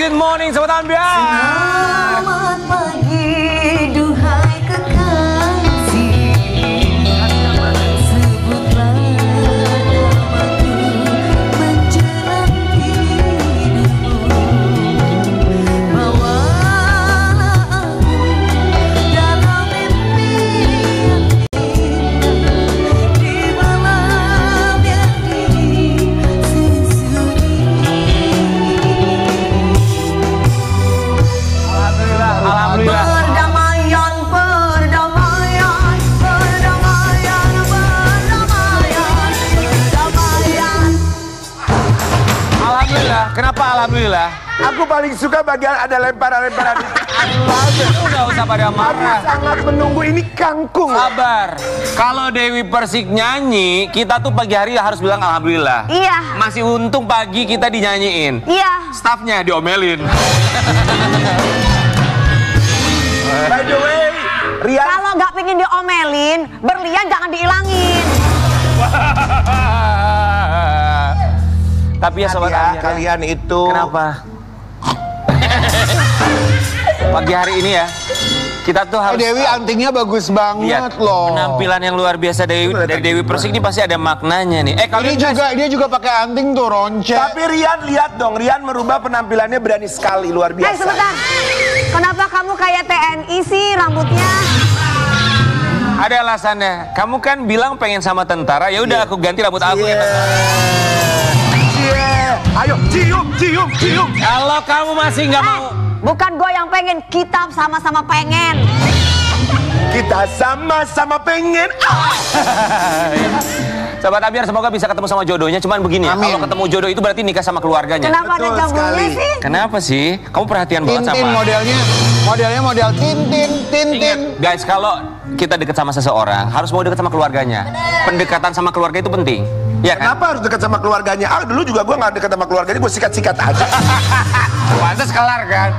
Good morning Sobat Ambiar. Selamat pagi duhai kekasih. Sebutlah namaku menjelang hidupmu. Bawalah aku dalam mimpi yang indah di malam yang dingin sesunyi. Alhamdulillah. Perdamaian, perdamaian, perdamaian, perdamaian, perdamaian. Alhamdulillah. Kenapa alhamdulillah? Aku paling suka bagian ada lemparan-lemparan itu. Udah usah pada marah. Sangat menunggu ini kangkung. Sabar. Kalau Dewi Persik nyanyi, kita tuh pagi hari harus bilang alhamdulillah. Iya, Masih untung pagi kita dinyanyiin. iya. Stafnya diomelin. By the way, Rian, Kalau nggak pengen diomelin, berlian jangan dihilangin. Tapi ya Sobat ya, Ambiar, kalian itu kenapa? Pagi hari ini ya, kita tuh harus Dewi antingnya bagus banget lihat loh. penampilan yang luar biasa dari Dewi Persik ini pasti ada maknanya nih. Ini juga dia juga pakai anting tuh ronce. Tapi Rian lihat dong, Rian merubah penampilannya berani sekali, luar Hei biasa. sebentar, kenapa kamu kayak TNI sih rambutnya? Ada alasannya. Kamu kan bilang pengen sama tentara, ya udah aku ganti rambut aku ya. Ayo, cium, cium, cium. Kalau kamu masih nggak mau, Bukan gue yang pengen, kita sama-sama pengen. Kita sama-sama pengen. Sobat Ambiar semoga bisa ketemu sama jodohnya. Cuman begini, Amin. kalau ketemu jodoh itu berarti nikah sama keluarganya. Kenapa ada Betul jambunya sekali. sih? Kenapa sih? Kamu perhatian banget Tintin sama. modelnya model Tintin. Ingat, guys, kalau kita deket sama seseorang harus mau deket sama keluarganya. Pendekatan sama keluarga itu penting. Ya kan? Kenapa harus dekat sama keluarganya? Ah, dulu juga gue nggak dekat sama keluarganya, gue sikat-sikat aja. Pantes kelar kan?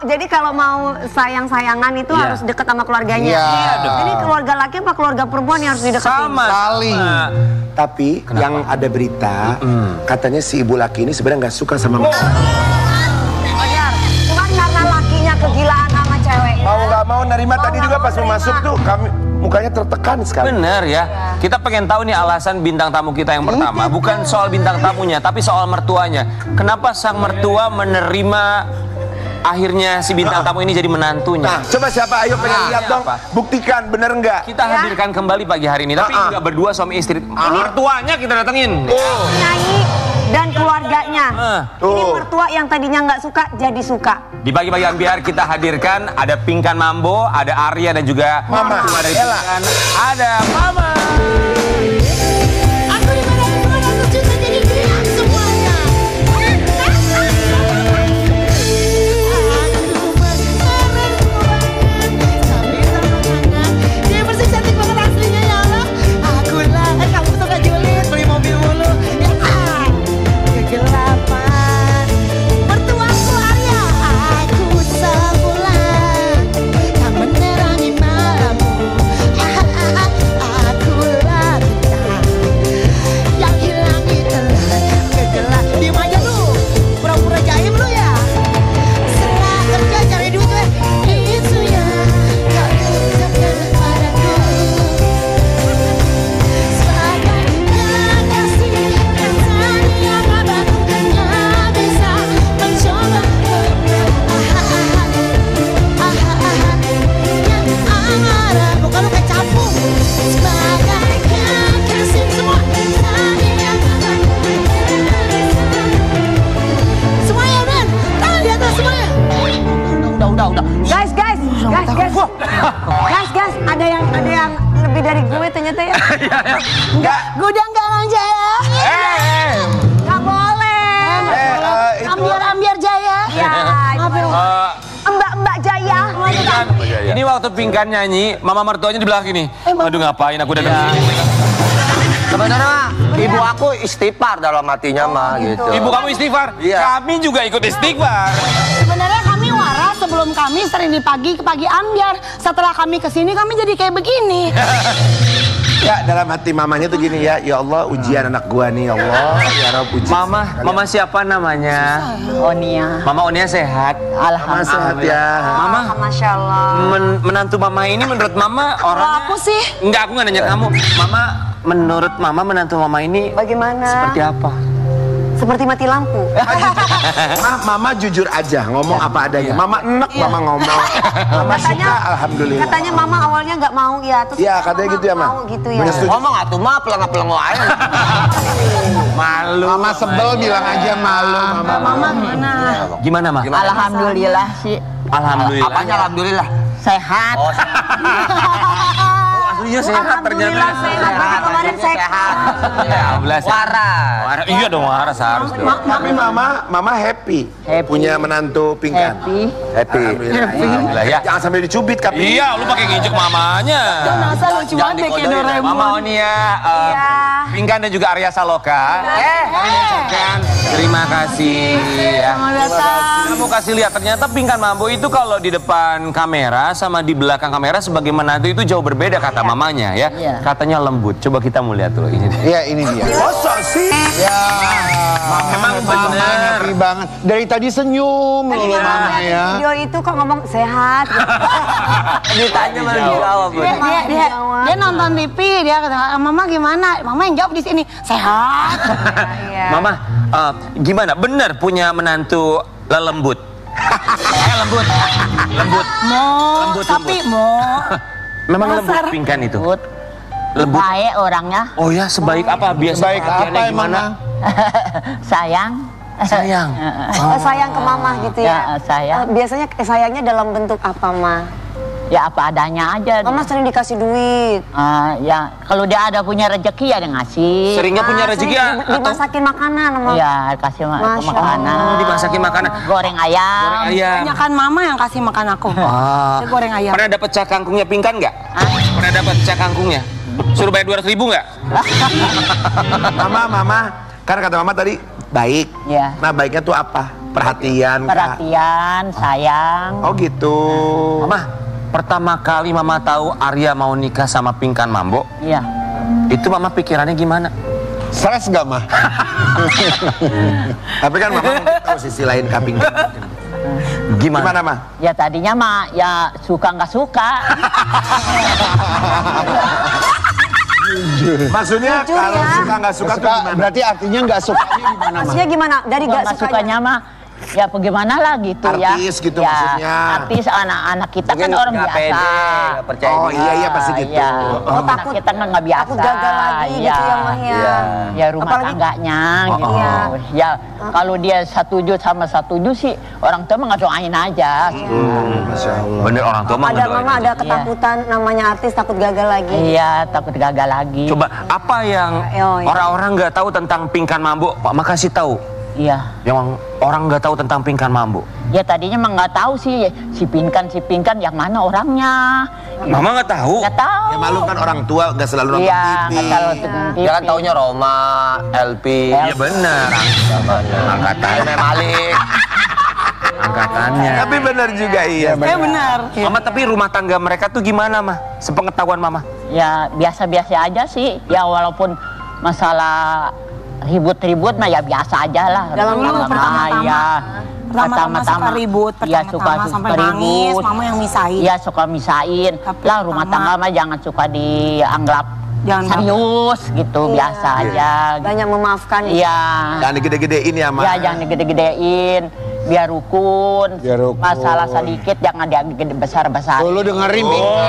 Jadi kalau mau sayang-sayangan itu Iya. harus deket sama keluarganya. Iya dong. Ini keluarga laki apa keluarga perempuan yang harus dideketin? Sama. Saling. Tapi yang ada berita, katanya si ibu laki ini sebenarnya nggak suka sama Benar. Cuman karena lakinya kegilaan sama ceweknya. mau nggak mau nerima. Mau Tadi nggak juga mau pas mau nerima. masuk tuh kami mukanya tertekan sekali. Bener ya. Kita pengen tahu nih alasan bintang tamu kita yang pertama. Bukan soal bintang tamunya, tapi soal mertuanya. Kenapa sang mertua menerima akhirnya si bintang tamu ini jadi menantunya? Nah, coba siapa? Ayo pengen lihat dong. apa? Buktikan bener nggak? Kita hadirkan kembali pagi hari ini, tapi nggak berdua suami istri. Mertuanya kita datengin. Nyanyi dan keluarganya. Ini Tuh. mertua yang tadinya nggak suka jadi suka. Di pagi-pagi Ambiar kita hadirkan ada Pinkan Mambo, ada Arya dan juga Mama. mertua dari Ella. Pinkan. Ada Mama. Aku dimarahin 200 juta jadi hilang semuanya. Aku penasaran banget, tapi sama hangat. Dia bersih cantik banget aslinya ya Allah. Akulah, kamu tuh gak julid, beli mobil mulu. Ya kegelapan. Mertuaku Arya, aku sebulan tak menerangi malammu. Akulah bintang yang hilang di telan kegelap. Diem aja lu, pura-pura jaim lu ya. Setelah kerja cari duit weh, itu ya kau ucapkan padaku. Sebagai kekasih yang tadinya abadinya bisa mencoba yang amarah, bukan lu kayak capung. Sebagai kekasih semua tadinya semuanya men, tangan di atas semuanya. Udah. Guys, ada yang lebih dari gue ternyata ya. Gudang Galang Jaya. Nggak boleh. Ambiar Jaya. Ya, Mbak Jaya. Pinkan, ini waktu Pinkan nyanyi, mama mertuanya di belakang gini. Aduh ngapain aku datang sini. Sebenarnya ibu aku istighfar dalam hatinya mah gitu. Ibu kamu istighfar, Iya. kami juga ikut istighfar. Sebenarnya kami waras sebelum kami sering di pagi ke pagi Ambiar. Setelah kami kesini kami jadi kayak begini. Ya dalam hati mamanya tuh gini ya Allah ujian anak gua nih ya Allah ya Rob ujian. Mama siapa namanya? Onia. Mama Onia sehat. Mama sehat ya. Mama, Masya Allah. menantu mama ini menurut mama orangnya... Aku sih. Enggak, aku nggak nanya kamu. Mama, menurut mama menantu mama ini Bagaimana? seperti apa? Seperti mati lampu. Mama jujur aja ngomong apa adanya. Mama enak mama ngomong. Mama suka alhamdulillah. Katanya mama awalnya nggak mau ya. Terus Iya, katanya mama gitu ya, Ma. mau gitu ya. Bener, setuju. Ngomong atuh mah pelengah-pelengah aja. Malu. Mama sebel bilang aja malu. Mama gimana? Gimana, Ma? Alhamdulillah sih Alhamdulillah. Apanya alhamdulillah? sehat. Oh, Aslinya sehat ternyata. Alhamdulillah sehat. Berarti kemarin sehat. Alhamdulillah. waras. Iya dong, waras harus dong. Tapi mama happy. Happy. Punya menantu pingkan. Happy. Alhamdulillah ya. Jangan sampai dicubit kapi. Iya, lu pakai nginjek mamanya. Masa lucu banget kayak Doraemon. Mama Onia, Pingkan dan juga Arya Saloka. Kami mengucapkan terima kasih ya. Kamu kasih lihat ternyata Pingkan Mambo itu kalau di depan kamera sama di belakang kamera sebagai menantu itu jauh berbeda kata mamanya ya. Iya. Katanya lembut. Coba kita mau lihat dulu ini. Iya ini dia. Masa sih? Ya. Memang benar. Happy banget. Dari tadi senyum loh mama ya. Video itu kok ngomong sehat. Ditanya malah dijawab. Dia nonton TV, dia kata, "Mama gimana?" Mama yang jawab di sini, "Sehat." Mama, gimana? Benar punya menantu lembut? Lembut. Mau, tapi mau. Memang lembut Pingkan itu. Lembut. Baik orangnya. Oh ya, sebaik apa? Biasa Baik perhatiannya apa gimana? emang? Sayang. Sayang. Sayang ke mama gitu ya. Ya, sayang. Biasanya sayangnya dalam bentuk apa, Ma? Ya apa adanya aja. Mama sering dikasih duit. Ya kalau dia ada punya rezeki ya dia ngasih. Seringnya punya rezeki ya? Atau Dimasakin makanan sama. Ya kasih Masya makanan. Oh, dimasakin makanan. Goreng ayam. Goreng ayam. Banyak kan mama yang kasih makan aku. Ah. Saya goreng ayam. Pernah dapat cak kangkungnya Pingkan nggak? Pernah dapat cak kangkungnya? Suruh bayar 200.000 nggak? Mama, kan kata mama tadi baik. Ya. Nah baiknya tuh apa? Perhatian. Kak? Perhatian, sayang. Oh gitu. Mama, pertama kali Mama tahu Arya mau nikah sama Pingkan Mambo, Iya. itu Mama pikirannya gimana? Stres gak mah? Tapi kan mama mungkin tahu sisi lain kaping. Gimana mah? Ya tadinya mah ya suka nggak suka. Maksudnya Jujur kalau ya. suka nggak suka, tuh gimana? Berarti artinya nggak sukanya di mana mah? Maksudnya gimana? Dari Nggak gak sukanya. sukanya mah ya bagaimana lah gitu ya. Artis gitu ya, maksudnya. Artis anak-anak kita Mungkin kan orang nggak biasa. pede, nggak percaya Oh diri. iya pasti gitu. Ya, Oh, anak takut- kita kan nggak biasa. Takut gagal lagi gitu ya, Mah ya. Ya rumah Apalagi- tangganya gitu. Iya. Ya kalau dia setuju sama setuju sih orang tua mah ngedoain aja. Masya Allah. Bener orang tua mah Ada ngedoain. mama ada ketakutan namanya artis takut gagal lagi. Iya takut gagal lagi. Coba apa yang Oh, iya. orang-orang nggak tahu tentang Pingkan Mambo? Pak, makasih tahu. Iya. Yang orang nggak tahu tentang Pingkan Mambo. Ya tadinya mah nggak tahu sih si Pinkan yang mana orangnya. Mama nggak tahu. Nggak tahu. Ya malu kan orang tua nggak selalu nonton Iya, TV. nggak tahu nonton TV. Dia kan taunya Roma, LP, Iya benar. Angkatannya Malik. Angkatannya. Tapi benar juga iya. Benar. Mama tapi rumah tangga mereka tuh gimana mah? Sepengetahuan Mama. Ya biasa-biasa aja sih. Ya walaupun masalah ribut-ribut mah ya biasa aja lah. Dalam Dulu pertama-tama. Ya. Pertama-tama suka ribut, Ya pertama-tama sampai nangis, mama yang misahin. Iya suka misahin. Tapi Lah rumah mama- tangga mah jangan suka dianggap Jangan serius gitu, Iya. biasa aja. Banyak memaafkan. Iya. Jangan digede-gedein ya mah. Ya jangan digede-gedein, biar rukun. Biar rukun. Masalah sedikit jangan digede besar-besar. Tuh, lu dengerin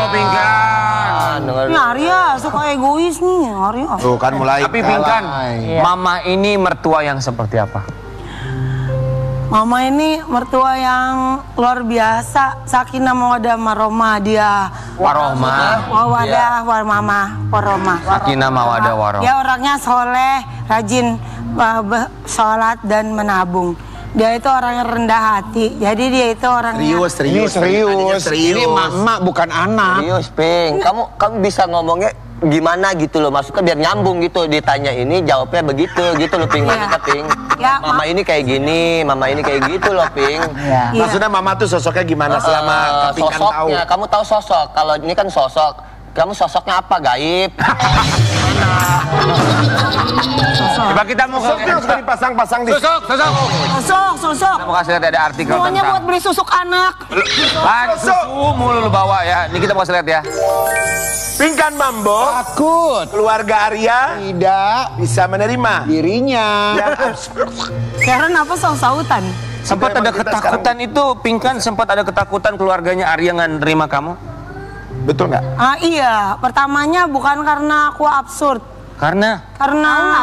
Pingkan. Ini Arya suka egois nih, Arya. Tuh kan mulai. Tapi Pingkan, Iya. Mama ini mertua yang seperti apa? Mama ini mertua yang luar biasa, sakinah mawaddah warahmah dia. Warohmah. Wawadah warmama, warahmah. Sakinah mawaddah warohmah. Dia orangnya soleh, rajin sholat dan menabung. Dia itu orang yang rendah hati, jadi dia itu orangnya Ini serius. Ini emak bukan anak. Serius, Ping. Kamu bisa ngomongnya gimana gitu loh, maksudnya biar nyambung gitu, ditanya ini jawabnya begitu gitu loh, Ping. Maksudnya, Ping. Ya, Mama ini kayak gini, mama ini kayak gitu loh, Ping. Iya. Iya. Maksudnya mama tuh sosoknya gimana selama kepingkan tahu? Sosoknya, kamu tahu sosok. Kalau ini kan sosok. kamu sosoknya apa? Gaib? Coba kita mau Susuknya sudah dipasang-pasang di... Susuk. Susuk. Kita mau kasih lihat ada artikel Semuanya tentang buat beli susuk anak. susu mulu lu bawa ya. Ini kita mau kasih lihat ya. Pingkan Mambo, Takut. keluarga Arya Tidak. bisa menerima. Dirinya. Yang absurd. Karena apa saut-sautan? Sempat Memang ada kita ketakutan itu, Pingkan sempat ada ketakutan keluarganya Arya nggak nerima kamu? Betul nggak? Iya, pertamanya bukan karena aku absurd. Karena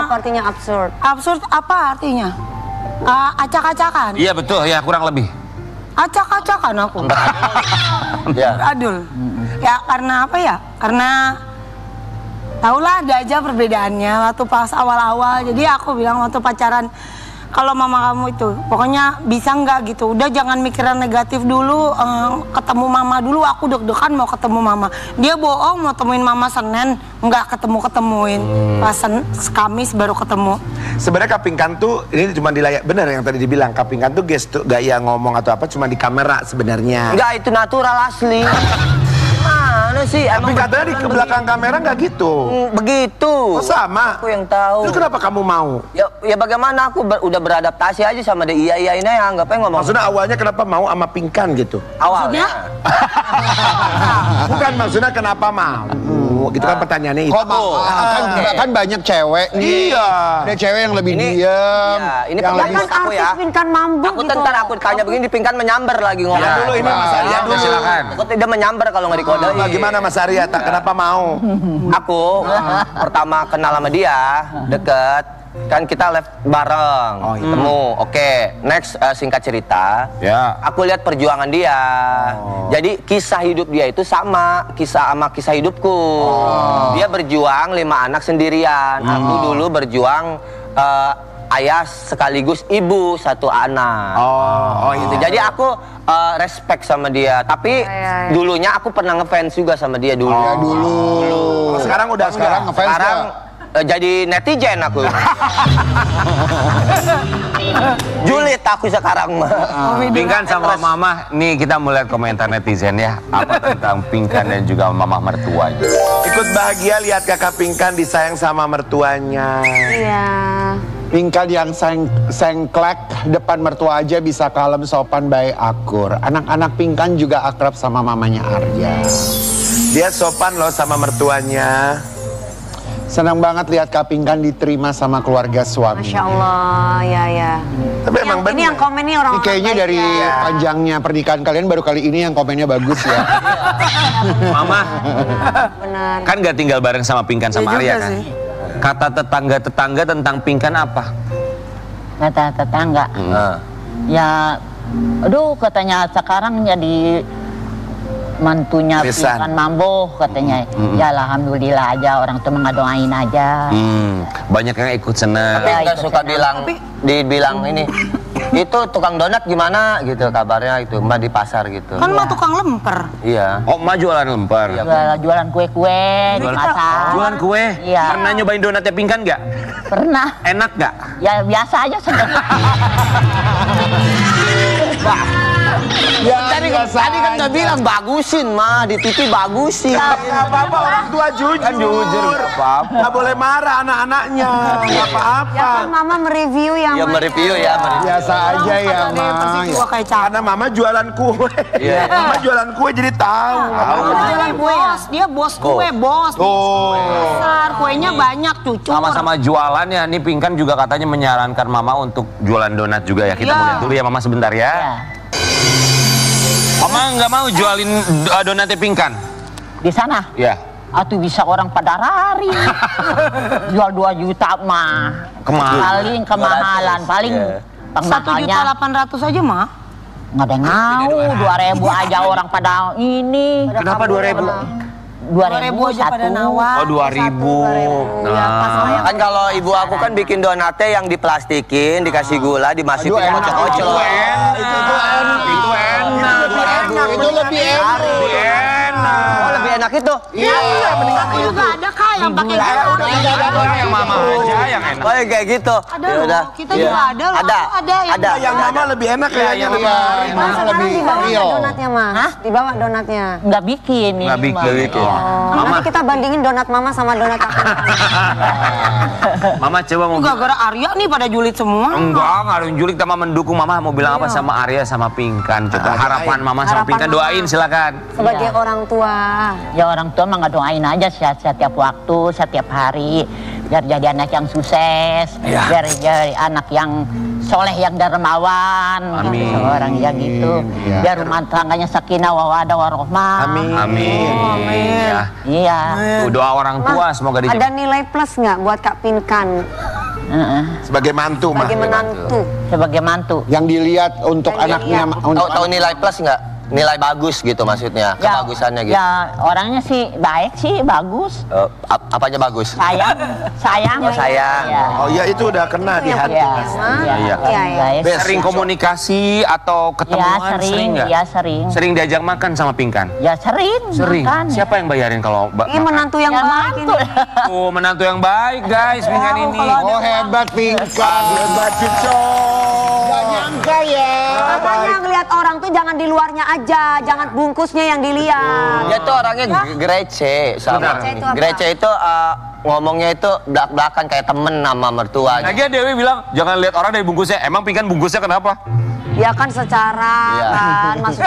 Apa artinya absurd? Absurd apa artinya? Acak-acakan. iya betul ya kurang lebih. Acak-acakan aku. Ya. Adul. Ya karena apa ya? Karena tahulah ada aja perbedaannya waktu pas awal-awal. Jadi aku bilang waktu pacaran, kalau mama kamu itu pokoknya bisa nggak gitu, udah jangan mikiran negatif dulu, ketemu mama dulu. Aku deg-degan mau ketemu mama, dia bohong mau temuin mama Senin, nggak ketemuin pas Kamis baru ketemu. Sebenarnya Kapingkan tuh ini cuma dilayak benar yang tadi dibilang. Kapingkan tuh gestu gaya ngomong atau apa cuma di kamera sebenarnya. Enggak, itu natural asli. Mana sih? Tapi katanya di belakang kamera nggak gitu. Begitu. Oh, sama. Aku yang tahu. Terus kenapa kamu mau? Ya bagaimana aku udah beradaptasi aja sama dia iya ini ya, anggapnya ngomong. Maksudnya awalnya kenapa mau sama Pingkan gitu? Awalnya. Bukan maksudnya kenapa mau? Gitu kan pertanyaannya itu. Kok mau? Kan banyak cewek nih. Iya. Ada cewek yang lebih Ini- diem. iya, ini yang pendapat lebih... Kan aku ya. artis Pingkan Mambo Aku gitu. tentang aku kayaknya begini di Pingkan menyamber lagi ngomong. Ya, dulu ini Mas Arya dulu. Silakan. Aku tidak menyamber kalau nggak dikodein. Gimana Mas Arya? Tak kenapa mau? Aku pertama kenal sama dia, deket. Kan kita live bareng, ketemu. Oke, next singkat cerita. Ya. Aku lihat perjuangan dia. Jadi kisah hidup dia itu sama kisah hidupku. Dia berjuang 5 anak sendirian. Aku dulu berjuang ayah sekaligus ibu 1 anak. Oh Gitu. Jadi aku respect sama dia. Tapi ya. dulunya aku pernah ngefans juga sama dia dulu. Ya dulu. Oh, sekarang udah Sekarang enggak? ngefans Sekarang nggak? jadi netizen aku. Julid aku sekarang mah. Pingkan sama Mama, nih kita mulai komentar netizen ya. Apa tentang Pingkan dan juga Mama mertuanya. Ikut bahagia lihat kakak Pingkan disayang sama mertuanya. Iya. Pingkan yang sengklek depan mertua aja bisa kalem, sopan, baik, akur. Anak-anak Pingkan juga akrab sama mamanya Arya. Dia sopan loh sama mertuanya. Senang banget lihat Kak Pingkan diterima sama keluarga suami. Masya Allah, ya. Tapi emang Ini yang benar. komen nih Ini orang-orang kayaknya baik dari ya. panjangnya pernikahan kalian baru kali ini yang komennya bagus ya. Mama, Benar. kan gak tinggal bareng sama Pingkan sama Iya Arya juga kan? sih. Kata tetangga-tetangga tentang Pingkan apa? Kata tetangga, ya aduh katanya sekarang jadi mantunya Besan. Pingkan Mambo katanya. Ya alhamdulillah aja, orang tuh ngedoain aja. Banyak yang ikut senang. Tapi Ya, nggak itu suka senang. dibilang ini. Itu tukang donat gimana gitu kabarnya itu Mbak di pasar gitu. Kan mah tukang lemper. Iya. Oh, Ma jualan lemper. Jualan kue-kue di pasar. Jualan kue? Iya. Pernah nyobain donatnya Pingkan nggak? Pernah. Enak nggak? Ya biasa aja sebenarnya. Tadi kan nggak bilang bagusin mah di TV bagusin. Nggak apa-apa orang tua jujur. Kan jujur, nggak apa-apa. Nggak boleh marah anak-anaknya. Nggak apa-apa. Ya kan Mama mereview yang Ya mereview ya. Biasa aja ya, Ada yang Ma. persis gua kayak cakep. Karena mama jualan kue. Iya. Mama jualan kue jadi tahu. Dia bos, dia bos kue, bos. Oh. Besar, kuenya banyak, cucur. Sama-sama jualan ya. Nih Pingkan juga katanya menyarankan Mama untuk jualan donat juga ya. Kita Iya. lihat dulu ya Mama sebentar ya. Ya. Mama nggak mau jualin donatnya Pingkan? Di sana, Ya. atuh bisa orang pada lari. Jual 2 juta mah. Kemahal. Paling kemahalan, paling pengmahalnya 1.800.000 aja mah. nggak ada ngau, 2.000 aja orang pada ini. Kenapa 2.000? 2.000 aja pada satu. nawar. Oh 2.000. Nah. Kan kalau ibu aku kan bikin donatnya yang diplastikin, dikasih gula, dimasukin Aduh, enak. kocok-kocok. Itu enak. Itu lebih enak. Lebih Oh, lebih enak itu. Iya, aku juga ada kak yang pakai Yang mama aja yang enak. Oh, kayak gitu. Ada loh, kita juga ada loh. Ada. Yang mama lebih enak kayaknya. Mas, sekarang dibawa nggak real. donatnya, Mas? Dibawa donatnya. Nggak bikin ini. Nggak bikin. Nanti kita bandingin donat mama sama donat aku. Mama coba mau. Gara-gara Arya nih pada julid semua. Enggak ada yang julik, Mama mendukung. Mama mau bilang apa sama Arya sama Pinkan? Coba harapan Mama sama Harapan Pinkan, Mama. doain silakan. Sebagai orang tua. Ya orang tua mah doain aja setiap waktu, setiap hari. Biar jadi anak yang sukses, biar jadi anak yang soleh, yang dermawan. Amin. Seorang yang gitu. Biar rumah tangganya sakinah wawadah warohmah. Amin. Ya. Iya. Tuh, doa orang tua semoga dijawab. Ada nilai plus nggak buat Kak Pinkan Sebagai mantu mah. sebagai menantu? Sebagai mantu. Yang dilihat untuk Yang anaknya, dilihat. untuk Tahu nilai plus nggak? Nilai bagus gitu maksudnya, kebagusannya gitu. Ya orangnya sih baik sih, bagus. Apanya bagus? Sayang. Oh, sayang. Ya. Oh iya, itu udah kena di hati. Iya. Baik. Sering komunikasi atau ketemuan sering nggak? Ya sering. Sering diajak makan sama Pinkan? Ya sering. Sering. Makan. Siapa yang bayarin kalau Ini menantu yang Ya, baik mantu. ini. Oh, menantu yang baik guys, Pinkan ini. oh hebat Pinkan. Hebat cucu. Gak nyangka ya. Makanya ngelihat orang tuh jangan di luarnya aja, jangan bungkusnya yang dilihat. Dia tuh orangnya grece sama. Grece itu apa? Grece itu ngomongnya itu belak-belakan kayak temen sama mertua. Lagian Dewi bilang jangan lihat orang dari bungkusnya. Emang Pinkan bungkusnya kenapa? Ya kan secara Iya. kan maksud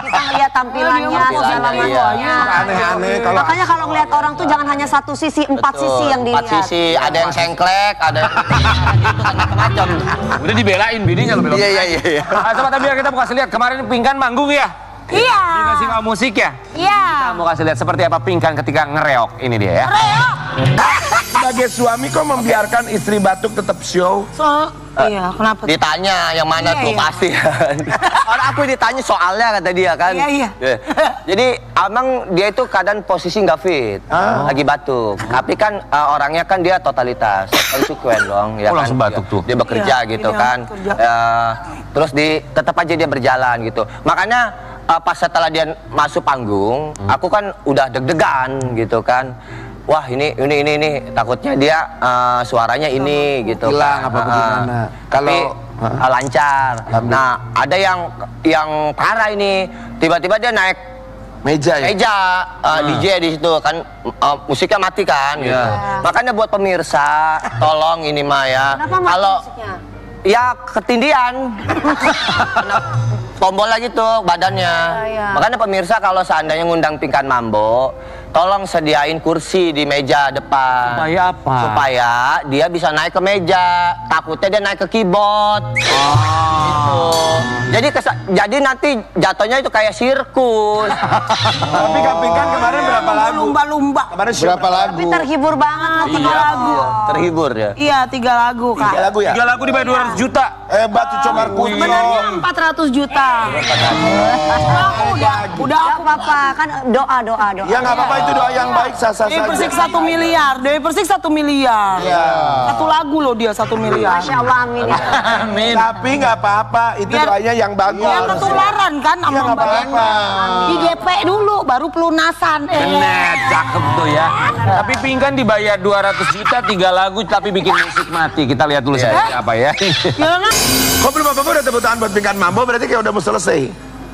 kita ngelihat tampilannya segala iya. macamnya. Aneh-aneh kalau Makanya kalau ngelihat orang tuh jangan hanya satu sisi, empat sisi yang Empat dilihat. sisi, ada yang sengklek, ada yang gitu kan macam-macam. Udah dibelain bininya lo belum. Iya. Coba tapi biar kita mau kasih lihat kemarin Pinkan manggung ya. Iya. Di festival musik ya. Iya. Kita mau kasih lihat seperti apa Pinkan ketika ngereok. Ini dia ya. sebagai suami kok membiarkan istri batuk tetap show? Iya, kenapa? Ditanya yang mana Iya, tuh iya. pasti kan. Orang aku ditanya soalnya kata dia kan. Iya. Jadi emang dia itu kadang posisi nggak fit, lagi batuk. Tapi kan orangnya kan dia totalitas, konsekuen dong. Ya Oh, kan? langsung batuk tuh. Dia bekerja Iya, gitu iya, kan. kerja. Terus tetap aja dia berjalan gitu. Makanya pas setelah dia masuk panggung, aku kan udah deg-degan gitu kan. Wah ini takutnya dia suaranya ini gitu hilang kan. apa bagaimana. Tapi lancar. Nah ada yang parah ini, tiba-tiba dia naik Meja ya? meja DJ di situ kan, musiknya mati kan gitu. Makanya buat pemirsa tolong ini mah ya, Kenapa mati kalau musiknya? ya ketindian kena tombol lagi tuh badannya. Iya. Makanya pemirsa kalau seandainya ngundang Pinkan Mambo, tolong sediain kursi di meja depan. Supaya apa? Supaya dia bisa naik ke meja. Takutnya dia naik ke keyboard. Gitu. Jadi nanti jatuhnya itu kayak sirkus. Tapi Kak Pinkan kemarin berapa lagu? Lumba-lumba. Kemarin show Berapa lagu? Tapi terhibur banget loh, 3 lagu. Terhibur ya. Iya, 3 lagu, Kak. 3 lagu ya? 3 lagu dibayar 200 juta. Hebat Cucu Markuto. Sebenarnya 400 juta. Aku udah Gak apa-apa, kan doa. Ya nggak apa-apa, itu doa yang baik, sah-sah Dewi Persik saja. 1 miliar. Dewi Persik 1 miliar. Iya. 1 lagu loh dia 1 miliar. Masya Allah, amin ya. Amin. Tapi nggak apa-apa, itu Biar- doanya yang bagus. Dia ketularan kan Iya sama nggak Mbak apa-apa. Di DP dulu baru pelunasan. Bener, cakep tuh ya. Tapi Pinkan dibayar 200 juta 3 lagu tapi bikin musik mati. Kita lihat dulu seperti apa ya. Gimana? Kok belum apa-apa udah tepuk tangan buat Pinkan Mambo, berarti kayak udah mau selesai.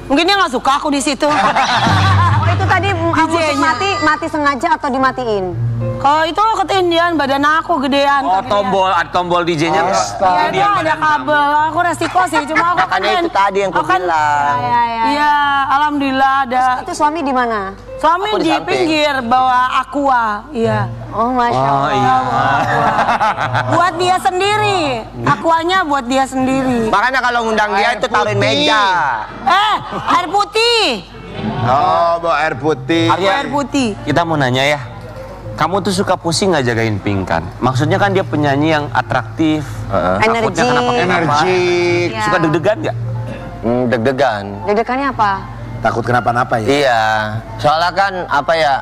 Mungkin dia nggak suka aku di situ. Oh, itu tadi musik DJ-nya. mati sengaja atau dimatiin? Kalau itu ketindian badan aku gedean. Oh, kegedean. tombol DJ-nya. Iya, itu ada kabel. Aku resiko sih, cuma aku Makanya itu tadi yang aku kan- kubilang. Iya, alhamdulillah ada. Itu suami di mana? Suami Aku di di samping. pinggir bawa aqua. Iya. Oh, Masya Allah. iya. Buat dia sendiri. Aquanya buat dia sendiri. Makanya kalau ngundang dia itu taruhin meja. Air putih. Oh, bawa air putih. Air putih. Kita mau nanya ya. Kamu tuh suka pusing nggak jagain Pinkan? Maksudnya kan dia penyanyi yang atraktif. Takutnya Energi. kenapa-kenapa. Energik. Iya. Suka deg-degan nggak? Deg-degan. Deg-degannya apa? Takut kenapa-napa ya? Iya. Soalnya kan apa ya?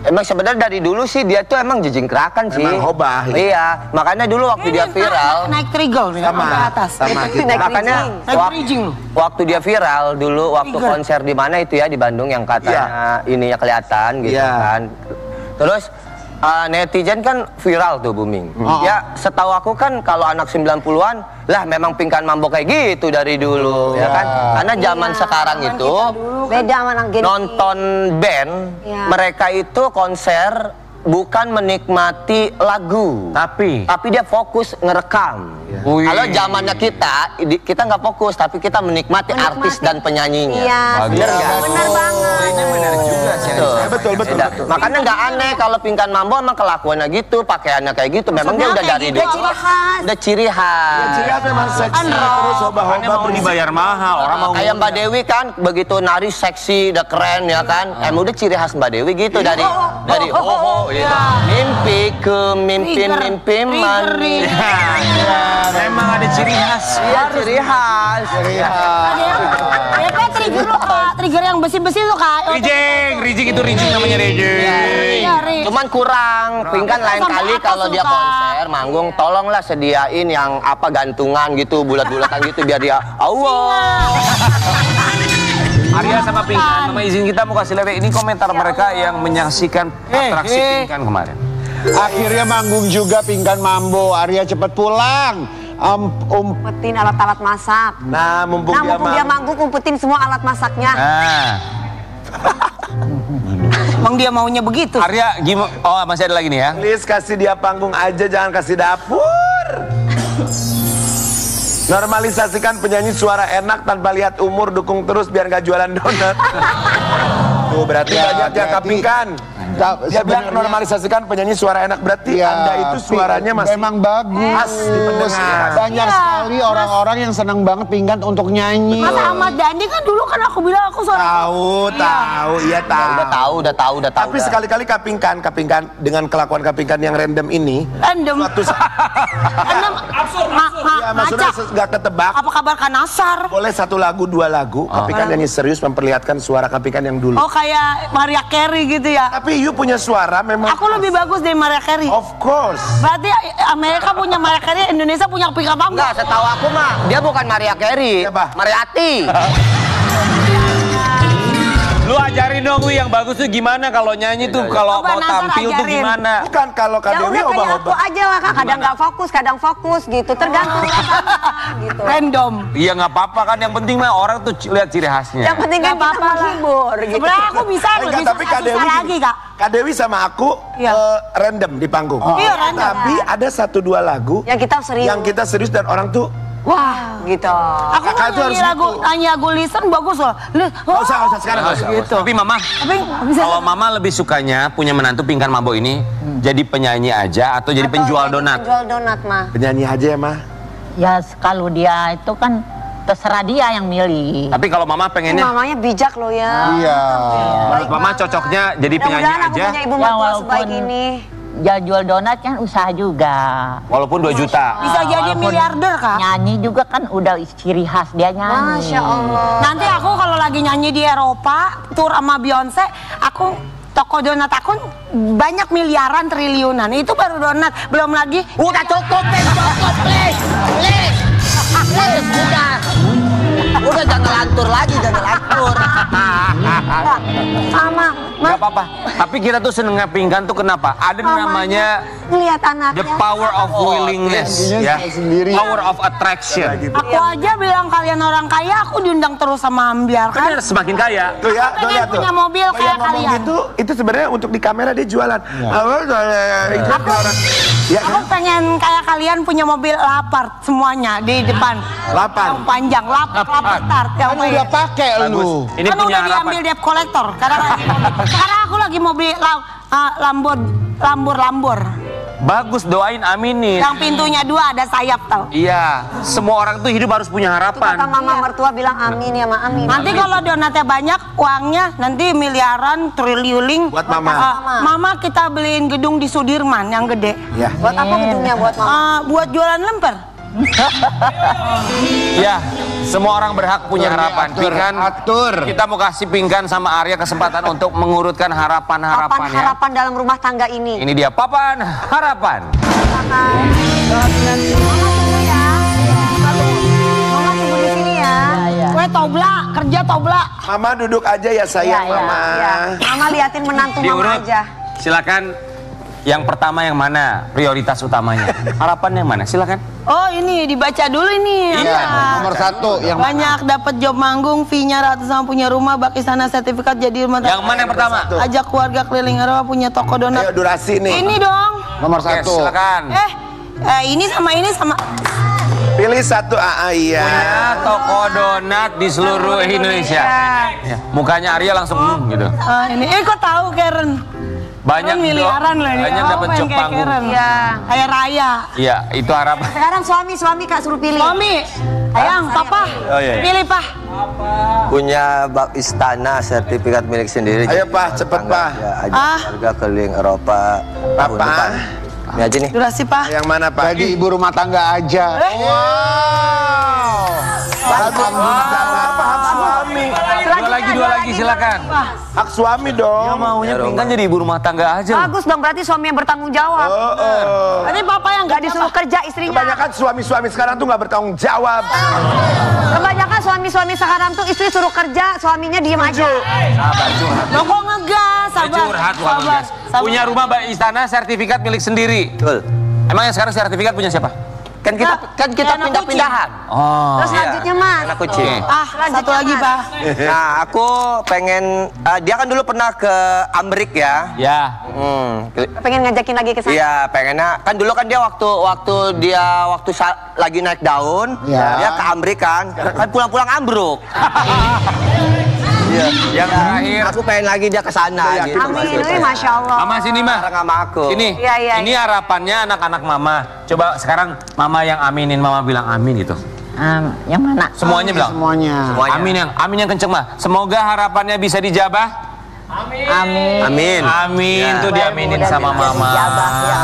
Emang sebenarnya dari dulu sih dia tuh emang jejingkrakan sih. Emang hobah. Iya, makanya dulu waktu dia viral. Naik trigol nih, Sama, sampai atas. sama kita. Makanya Naik bridging lu. waktu dia viral dulu, waktu Trigger. konser di mana itu ya di Bandung yang katanya ininya kelihatan gitu Iya. kan. Terus netizen kan viral tuh booming. Ya setahu aku kan kalau anak 90-an lah memang Pinkan Mambo kayak gitu dari dulu ya kan. Karena zaman sekarang itu Beda sama anak Gen Z. nonton band, Iya. mereka itu konser bukan menikmati lagu, Tapi tapi dia fokus ngerekam. Wih. Kalau zamannya kita nggak fokus, tapi kita menikmati artis dan penyanyinya. Iya, Bener nggak? benar banget. ini benar juga sih. Betul. Betul, betul, Beda. betul. Makanya nggak aneh kalau Pinkan Mambo emang kelakuannya gitu, pakaiannya kayak gitu. Memang dia udah dari Udah dulu. ciri khas. Udah ciri khas. Ciri khas memang seksi terus hoba-hoba Mau dibayar mahal, orang mau Kayak Mbak Dewi kan begitu nari seksi, udah keren ya kan. Emang udah ciri khas Mbak Dewi gitu dari ho gitu. Mimpi ke mimpi mani. Memang ada ciri khas. Iya ciri khas. Ya kayak trigger lo kak, trigger yang besi-besi tuh kak. Rijing itu rijing namanya Rijing. Iya, Ri. Cuman kurang, Pinkan lain Sampai kali atas kalau dia suka. konser manggung, tolonglah sediain yang apa gantungan gitu, bulat-bulatan gitu biar dia Allah. Arya sama Pinkan, Mama izin kita mau kasih lihat ini komentar mereka yang menyaksikan atraksi Pinkan kemarin. Akhirnya manggung juga Pinkan Mambo. Arya cepet pulang. Umpetin alat-alat masak. Nah, mumpung Dia manggung, umpetin semua alat masaknya. Nah, Emang dia maunya begitu. Arya gimana? Oh masih ada lagi nih ya. Please kasih dia panggung aja, jangan kasih dapur. Normalisasikan penyanyi suara enak tanpa lihat umur, dukung terus biar gak jualan donat. Tuh berarti banyak yang kapingkan. Dia bilang normalisasikan penyanyi suara enak, berarti Anda itu suaranya masih memang bagus. khas di pendengar. Banyak sekali orang-orang yang senang banget Pinkan untuk nyanyi. Masa Ahmad Dhani kan dulu kan aku bilang aku suara. Tahu, iya tahu. Udah tahu. Tapi sekali-kali kapingkan dengan kelakuan kapingkan yang random ini. Random. Suatu saat, ya maksudnya nggak ketebak. Apa kabar Kanasar? Boleh 1 lagu, 2 lagu, kapingkan nyanyi serius memperlihatkan suara kapingkan yang dulu. Oh kayak Mariah Carey gitu ya. Tapi you punya suara memang. Aku lebih bagus dari Mariah Carey. Of course. Berarti Amerika punya Mariah Carey, Indonesia punya Pinkan Mambo. Enggak, setahu aku mah dia bukan Mariah Carey, Siapa? Mariati. Lu ajarin dong Wi yang bagus tuh gimana kalau nyanyi tuh kalau Coba mau Nasar tampil tuh ajarin. gimana? Bukan kalau Kak Ya Dewi udah kayak aku obat-obat. aja lah kak, kadang nggak fokus, kadang fokus gitu, tergantung gitu. Random. Iya nggak apa-apa kan, yang penting mah orang tuh lihat ciri khasnya. Yang penting kan Nggak kita apa-apa lah. menghibur gitu. Sebenarnya aku bisa Enggak, lebih tapi Kak Dewi lagi gini, kak. Kak Dewi sama aku Iya. random di panggung. Iya, random. Tapi ada 1-2 lagu Yang kita serius. yang kita serius dan orang tuh Wah gitu. Aku Kakak mau tuh nyanyi harus lagu, gitu. nyanyi lagu Listen bagus loh. nggak usah sekarang nggak usah. Gitu. Tapi Mama, Tapi nggak bisa. kalau Mama lebih sukanya punya menantu Pinkan Mambo ini jadi penyanyi aja atau jadi penjual donat? Penjual donat mah. Penyanyi aja ya mah. Ya kalau dia itu kan terserah dia yang milih. Tapi kalau Mama pengennya, Mamanya bijak loh ya. Iya. menurut Mama cocoknya jadi penyanyi Mudah-mudahan aku aja, punya ibu Ya, mertua walaupun- sebaik ini. Ya jual donat kan usaha juga. walaupun 2 juta. Bisa jadi Walaupun miliarder kak. Nyanyi juga kan udah ciri khas dia nyanyi. Masya Allah. Nanti aku kalau lagi nyanyi di Eropa, tour sama Beyonce, aku toko donat aku banyak miliaran triliunan. Itu baru donat, belum lagi. Udah cukup, please. Udah jangan lantur lagi, jangan lantur. Sama. Gak apa-apa. Tapi kita tuh seneng Pinkan tuh kenapa? Ada namanya Ngelihat anaknya. the power of willingness, ya. sendiri. Power of attraction. Aku aja bilang kalian orang kaya, aku diundang terus sama Ambiar Kan kan. semakin kaya. Tuh ya, Aku tuh pengen lihat tuh. punya mobil Yang kayak ngomong kalian. gitu, itu sebenarnya untuk di kamera dia jualan. Itu orang. Ya, Aku pengen kayak kalian punya mobil lapar semuanya di depan. Lapar. Yang panjang, lapar start. Yang Kan udah pakai lu. Ini kan punya udah diambil harapan. debt collector. Sekarang aku lagi mau beli Lambor. Bagus, doain aminin. Yang pintunya 2 ada sayap tau. Iya, semua orang tuh hidup harus punya Kata harapan. mama mertua bilang amin ya ma amin. Nanti kalau donatnya banyak, uangnya nanti miliaran, triliuning. Buat mama. Mama kita beliin gedung di Sudirman yang gede. Ya. Buat apa gedungnya buat mama? Buat jualan lemper. Ya, Semua orang berhak punya harapan. Pingkan, kita mau kasih Pingkan sama Arya kesempatan untuk mengurutkan harapan-harapan ya. Harapan dalam rumah tangga ini. Ini dia papan harapan. Mama tunggu di sini ya. Gue tobla, kerja tobla. Mama duduk aja ya sayang Mama. Mama liatin menantu Mama Diurut. aja. Silakan. Yang pertama yang mana? Prioritas utamanya. Harapan yang mana? Silakan. Oh ini dibaca dulu ini. Iya, nomor 1 yang banyak dapat job manggung, fee-nya ratusan, punya rumah, bak istana, sertifikat jadi rumah. Yang mana yang pertama? Ajak keluarga keliling Eropa, punya toko donat. Ayo durasi nih. Ini dong. nomor Oke, 1. silakan. Ini sama. Pilih satu AA iya. Punya toko donat di seluruh Indonesia. Ya. Mukanya Arya langsung gitu. Ini kok tahu Karen? Banyak miliaran loh ini. banyak dapat job panggung. Iya. Kayak Raya. Iya, itu harapan. Sekarang suami Kak suruh pilih. Suami, sayang, papa, pilih Pak. Punya bak istana, sertifikat milik sendiri. Ayo Pak, cepet Pak. Ya, ajak keluarga keliling Eropa. tahun Papa. depan. Ini aja nih. Durasi Pak. Yang mana Pak? Jadi ibu rumah tangga aja. Dua lagi silakan. Hak suami Ya dong. maunya Pingkan jadi ibu rumah tangga aja. Bagus dong, berarti suami yang bertanggung jawab. Berarti papa yang Gak disuruh kerja istrinya. Kebanyakan suami-suami sekarang tuh nggak bertanggung jawab. Kebanyakan suami-suami sekarang tuh istri suruh kerja, suaminya diem aja. Sabar curhat. Lo kok ngegas, sabar. Curhat bukan ngegas. Punya rumah istana, sertifikat milik sendiri. Betul. Emang yang sekarang sertifikat punya siapa? Kan kita pindah-pindahan. Oh. Terus selanjutnya Mas. Anak kucing. Satu lagi Pak. Nah, aku pengen dia kan dulu pernah ke Amerika ya. Ya. Pengen ngajakin lagi ke sana. Iya, pengennya kan dulu kan dia waktu lagi naik daun, dia ke Amerika kan pulang-pulang ambruk. Iya. Yang terakhir. Aku pengen lagi dia ke sana gitu. Amin, Masya Allah. Mama sini mah. Bareng sama aku. Ini. Iya. Ini harapannya anak-anak Mama. Coba sekarang Mama yang aminin, Mama bilang amin gitu. Yang mana? Semuanya bilang. Semuanya. Amin yang kenceng mah. Semoga harapannya bisa dijabah. Amin. Amin tuh diaminin sama Mama.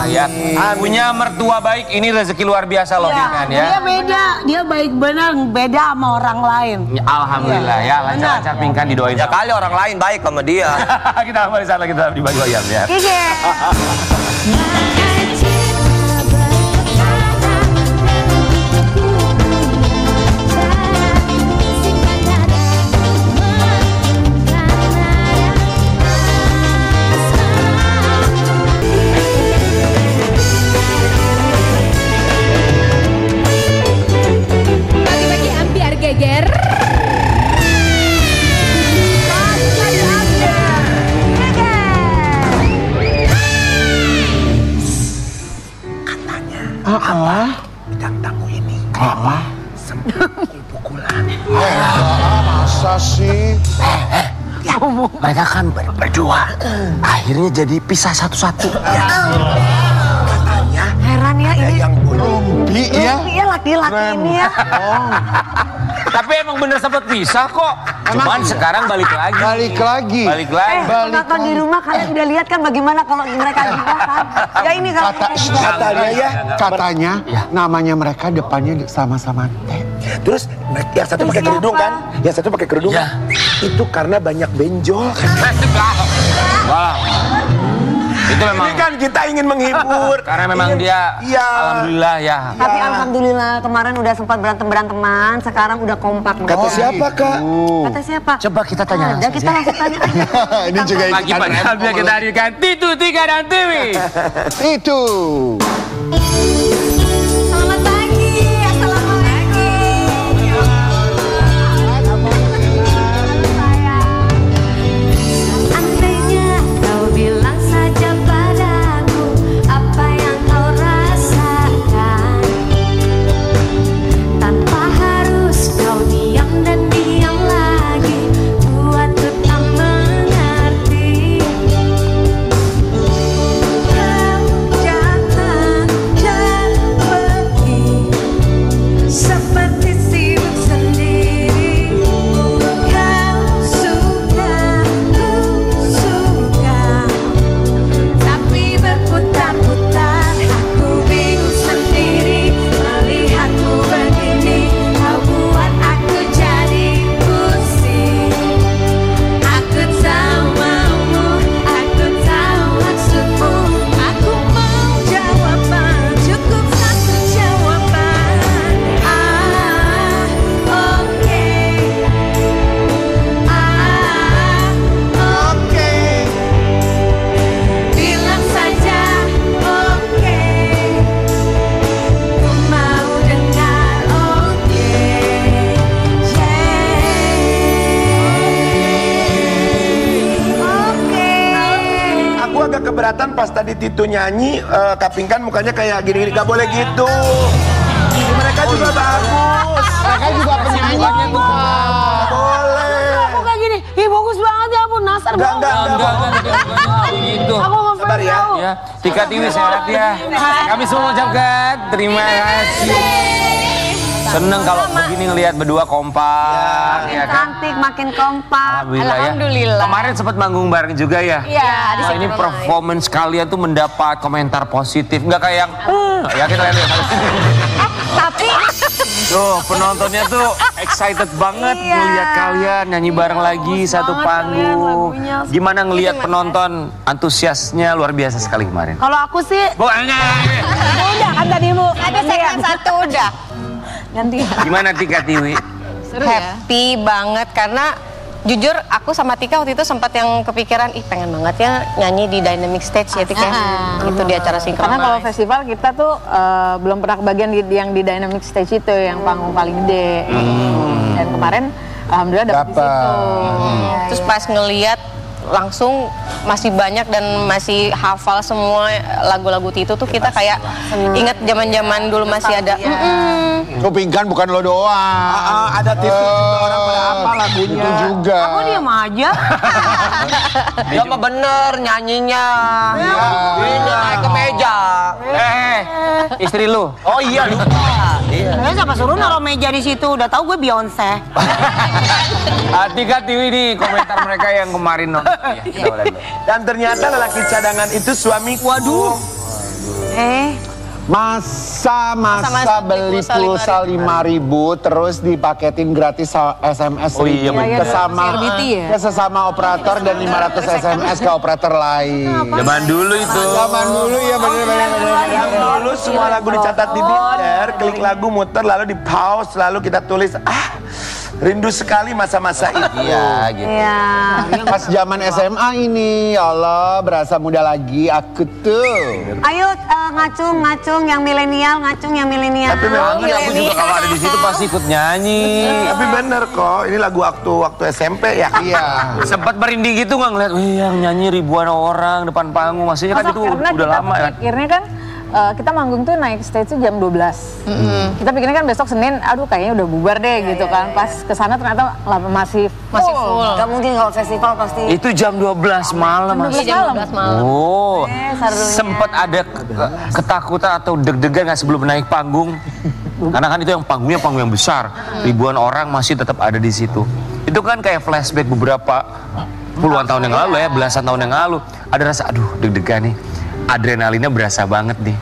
Ya. Punya mertua baik, ini rezeki luar biasa loh Pingkan ya. Dia beda, dia baik benar, beda sama orang lain. Alhamdulillah ya, lancar-lancar Pingkan didoain. Ya kali orang lain baik sama dia. Kita kembali saat lagi kita di baju ayam ya. Bagi-bagi ambiar geger. Bintang tamu ini. Apa? Pukul-pukulan. Masa sih? Mereka kan berdua. Akhirnya jadi pisah satu-satu. Heran ya ini. Yang belum. Iya. Iya laki-laki ini ya. Tapi emang bener sempet pisah kok. Cuman sekarang balik lagi. Balik lagi. Balik lagi. Penonton di rumah kalian udah lihat kan bagaimana kalau mereka gibah kan. Ya ini kalau mereka gibah. Katanya ya. Katanya namanya mereka depannya sama-sama T. Terus yang satu pakai kerudung kan? Yang satu pakai kerudung. Iya. Itu karena banyak benjol. Wah. Itu memang. Ini kan kita ingin menghibur. Karena memang dia. Iya. Alhamdulillah ya. Tapi alhamdulillah kemarin udah sempat berantem-beranteman, sekarang udah kompak. Kata siapa Kak? Kata siapa? Coba kita tanya. Ada kita langsung tanya. Ini juga Lagi pada kita hadirkan Titu Tika dan Tiwi. Itu. Selamat pagi. Andainya kau bilang saja padaku apa yang kau rasakan, tanpa harus kau diam dan diam lagi, buatku tak mengerti. Kau datang keberatan pas tadi Titu nyanyi, Kak Pinkan mukanya kayak gini-gini, gak boleh gitu. Mereka juga bagus. Mereka juga penyanyi bukan. Boleh. Aku kayak gini, ih bagus banget ya ampun, Nasar banget. Enggak begitu. Aku Sabar ya. Ya, Tika Tiwi sehat ya. Kami semua ucapkan terima kasih. Seneng kalau begini ngelihat berdua kompak, ya kan? Cantik, makin kompak. Alhamdulillah. Ya. Kemarin sempat manggung bareng juga ya. Iya. Wah, ini performance kalian tuh mendapat komentar positif, nggak kayak yang ya kita lihat. Tapi Tuh penontonnya tuh excited banget melihat kalian nyanyi bareng lagi satu panggung. Gimana ngelihat penonton antusiasnya luar biasa sekali kemarin. Kalau aku sih, udah kan tadi Bu. Ada segmen satu udah. Ganti. Gimana Tika Tiwi? Happy banget karena jujur aku sama Tika waktu itu sempat yang kepikiran pengen banget ya nyanyi di Dynamic Stage ya Tika. Itu di acara Synchronize. Karena kalau festival kita tuh belum pernah kebagian yang di Dynamic Stage itu yang panggung paling gede. Dan kemarin alhamdulillah dapet di situ. Terus pas ngeliat langsung masih banyak dan masih hafal semua lagu-lagu Tito tuh kita kayak inget zaman-zaman dulu masih ada. Kupingkan bukan lo doang. Ada TV juga orang pada apa lagunya. Itu juga. Aku diam aja. Dia mah bener nyanyinya. Ini naik ke meja. Istri lu? Oh iya lupa. Saya siapa suruh naruh meja di situ? Udah tahu gue Beyonce. Tika Tiwi nih komentar mereka yang kemarin nonton. Dan ternyata lelaki cadangan itu suamiku. Waduh. Masa beli pulsa 5.000 terus dipaketin gratis SMS ke sesama operator dan 500 SMS ke operator lain. Zaman dulu itu. Zaman dulu ya bener-bener. Dulu semua lagu dicatat di Twitter, klik lagu muter lalu di pause lalu kita tulis rindu sekali masa-masa itu. Iya gitu. Iya. Pas zaman SMA ini, ya Allah berasa muda lagi aku tuh. Ayo ngacung yang milenial, ngacung yang milenial. Tapi memang Aku juga kalau ada di situ pasti ikut nyanyi. Tapi bener kok, ini lagu waktu SMP ya. Iya. Sempat merinding gitu nggak ngeliat, wih yang nyanyi ribuan orang depan panggung. Maksudnya kan itu udah lama kan. Akhirnya kan kita manggung tuh naik stage jam 12. Kita pikirnya kan besok Senin, aduh kayaknya udah bubar deh gitu kan. Pas kesana ternyata masih full. Gak mungkin kalau festival pasti. Itu jam 12 malam. Jam 12 malam. Oh, sempat ada ketakutan atau deg-degan nggak sebelum naik panggung? Karena kan itu yang panggungnya panggung yang besar, ribuan orang masih tetap ada di situ. Itu kan kayak flashback beberapa puluhan tahun yang lalu ya, belasan tahun yang lalu. Ada rasa, aduh deg-degan nih, adrenalinnya berasa banget nih.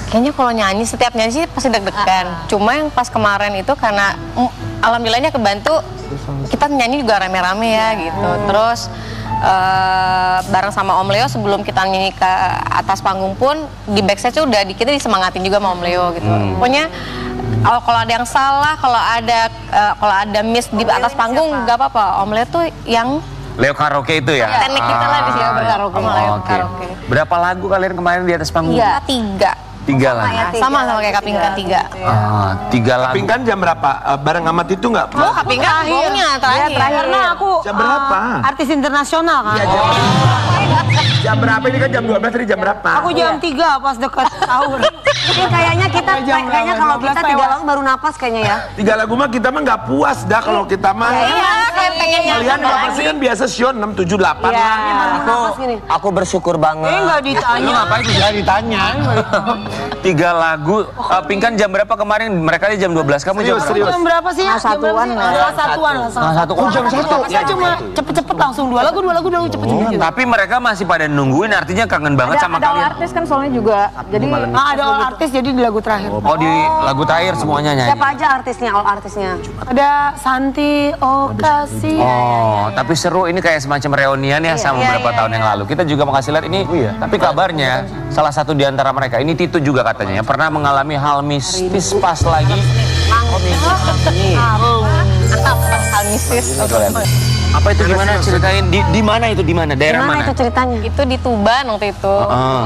Kayaknya kalau nyanyi, setiap nyanyi sih pasti deg-degan. Cuma yang pas kemarin itu karena alhamdulillahnya kebantu kita nyanyi juga rame-rame ya gitu. Terus bareng sama Om Leo sebelum kita nyanyi ke atas panggung pun di backstage udah kita disemangatin juga sama Om Leo gitu. Pokoknya kalau ada yang salah, kalau ada miss di atas panggung nggak apa-apa. Om Leo tuh yang Leo karaoke itu ya? teknik kita lah di sini berkaraoke. Oke. Berapa lagu kalian kemarin di atas panggung? Iya, 3 lagu. sama kayak Kapingkan 3. 3 lagu. Kapingkan jam berapa? Bareng sama Titu nggak? Oh, Kapingkan bonggongnya terakhir. Karena aku Jam berapa? artis internasional kan. Jam berapa? Ini kan jam 12 tadi jam berapa? Aku jam 3 pas deket sahur. Ini kayaknya kalau kita 3 lagu baru napas kayaknya ya. 3 lagu mah kita mah nggak puas dah kalau kita mah. Iya, kayak pengen Kalian kalau pasti kan biasa show 6, 7, 8 lah. Aku bersyukur banget. Nggak ditanya. Ngapain tuh? Nggak ditanya. 3 lagu. Pinkan jam berapa kemarin? Mereka jam 12. Kamu jam berapa? Jam berapa sih? Satuan lah. Satuan lah. Jam 1. Saya cuma cepet-cepet langsung 2 lagu cepet-cepet. Tapi mereka masih pada nungguin, artinya kangen banget sama ada all kalian. artis kan soalnya juga. Jadi Ada all artis jadi di lagu terakhir. Oh, di lagu terakhir semuanya nyanyi. Siapa aja artisnya, all artisnya? Ada Santi, Okasi. Oh, tapi seru, ini kayak semacam reunian ya sama beberapa tahun yang lalu. Kita juga mau kasih lihat ini. Tapi kabarnya salah satu di antara mereka, ini Titu juga katanya, pernah mengalami hal mistis pas lagi. Hal mistis. Apa itu, gimana ceritain? Di mana itu, di mana? Daerah Gimana mana? itu ceritanya? Itu di Tuban waktu itu.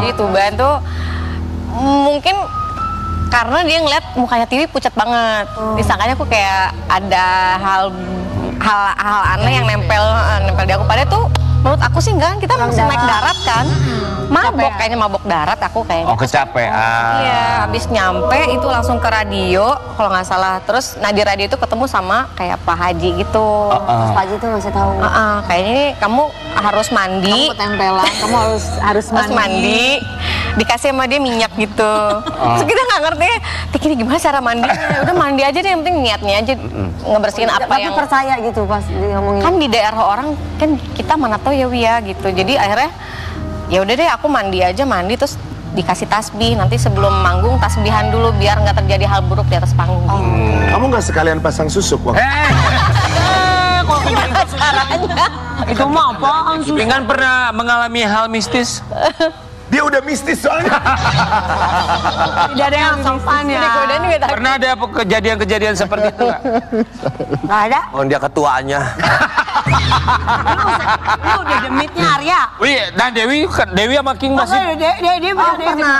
Jadi Tuban tuh mungkin karena dia ngeliat mukanya Tiwi pucat banget. Disangkanya aku kayak ada hal aneh yang nempel di aku. Padahal tuh Menurut aku sih enggak, kita langsung naik darat kan. Mabok kayaknya, mabok darat aku kayaknya. Oh, kecapean. Iya, habis nyampe itu langsung ke radio kalau nggak salah. Terus nah di radio itu ketemu sama kayak Pak Haji gitu. Terus Pak Haji tuh ngasih tahu. Kayaknya ini kamu harus mandi. Kamu tempelan, kamu harus mandi. Dikasih sama dia minyak gitu. Terus kita nggak ngerti, Tik ini gimana cara mandinya? Udah mandi aja deh, yang penting niatnya aja ngebersihin apa Tapi yang. percaya gitu pas dia ngomongin. Kan di daerah orang kan kita mana tahu ya Wia gitu. Jadi akhirnya ya udah deh aku mandi terus dikasih tasbih. Nanti sebelum manggung tasbihan dulu biar nggak terjadi hal buruk di atas panggung. Kamu nggak sekalian pasang susuk waktu? Itu mah apaan sih? Pinggan pernah mengalami hal mistis? Dia udah mistis soalnya. Tidak ada yang sopan ya. Pernah ada kejadian-kejadian seperti itu nggak? Nggak ada. Oh, dia ketuanya. Lu udah demitnya Arya. Wih, dan Dewi sama King masih. Dia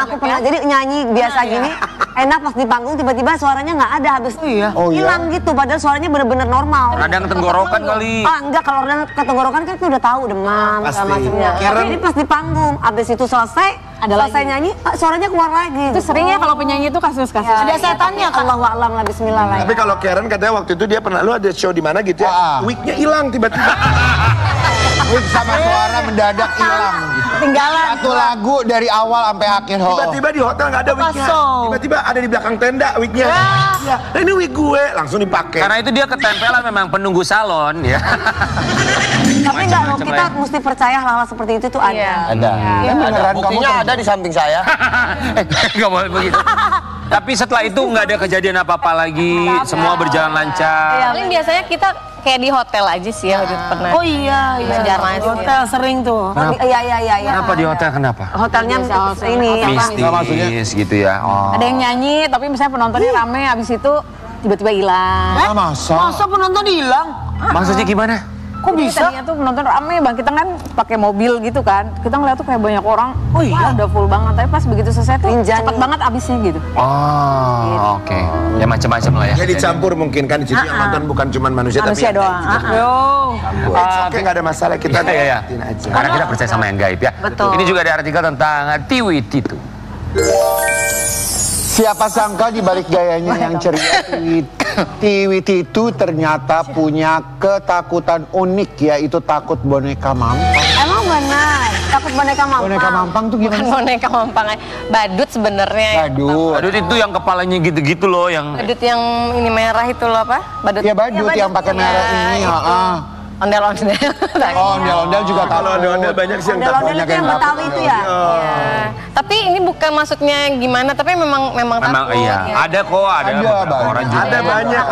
Aku pernah. Jadi nyanyi biasa gini, enak pas di panggung tiba-tiba suaranya nggak ada, habis hilang gitu. Padahal suaranya bener-bener normal. Ada yang tenggorokan kali. Enggak, kalau ada ketenggorokan kan kita udah tahu demam segala macamnya. Tapi ini pas di panggung, habis itu selesai nyanyi, suaranya keluar lagi. Itu seringnya kalau penyanyi itu kasus-kasus. Ada setannya, Allahu a'lam lah, bismillah lah. Tapi kalau Karen katanya waktu itu dia pernah, lu ada show di mana gitu ya, wig-nya hilang tiba-tiba. Wig sama suara mendadak hilang gitu. Ketinggalan. Satu lagu dari awal sampai akhir. Tiba-tiba di hotel nggak ada wig-nya. Tiba-tiba ada di belakang tenda wig-nya. Ya, nah ini wig gue, langsung dipakai. Karena itu dia ketempelan memang penunggu salon ya. Tapi enggak loh, kita mesti percaya hal-hal seperti itu tuh ada. Ada. Beneran Buktinya ada di samping saya. Nggak boleh begitu. Tapi setelah itu nggak ada kejadian apa-apa lagi, semua berjalan lancar. Paling biasanya kita kayak di hotel aja sih ya, pernah. Oh iya, Belajar aja. hotel sering tuh. Iya. Kenapa di hotel, kenapa? Hotelnya ini Mistis gitu ya. Oh. Ada yang nyanyi, tapi misalnya penontonnya rame, habis itu tiba-tiba hilang. Masa penonton hilang? Maksudnya gimana? Kok bisa? Tadinya tuh penonton rame bang, kita kan pakai mobil gitu kan. Kita ngeliat tuh kayak banyak orang, wah udah full banget. Tapi pas begitu selesai tuh cepet banget abisnya gitu. Oh, oke. Ya macam-macam lah ya. Jadi campur mungkin kan di situ yang nonton bukan cuma manusia tapi yang doang. Oke, nggak ada masalah, kita ya. aja. Karena kita percaya sama yang gaib ya. Betul. Ini juga ada artikel tentang Tiwi Titu. Siapa sangka di balik gayanya yang ceria, Tiwi Titu ternyata punya ketakutan unik, yaitu takut boneka mampang. Emang benar, takut boneka mampang. Boneka mampang tuh gimana? Bukan boneka mampang, badut sebenarnya. Badut itu yang kepalanya gitu-gitu loh, yang Badut yang ini merah itu loh apa? Badut. Ya badut yang pakai merah ini. Ondel-ondel. Oh, ondel-ondel juga Kalau ondel-ondel banyak sih yang takut. Ondel-ondel itu yang Betawi itu ya? Tapi ini bukan maksudnya gimana, tapi memang takut. iya. Ya. Ada kok, ada beberapa orang juga. Ada banyak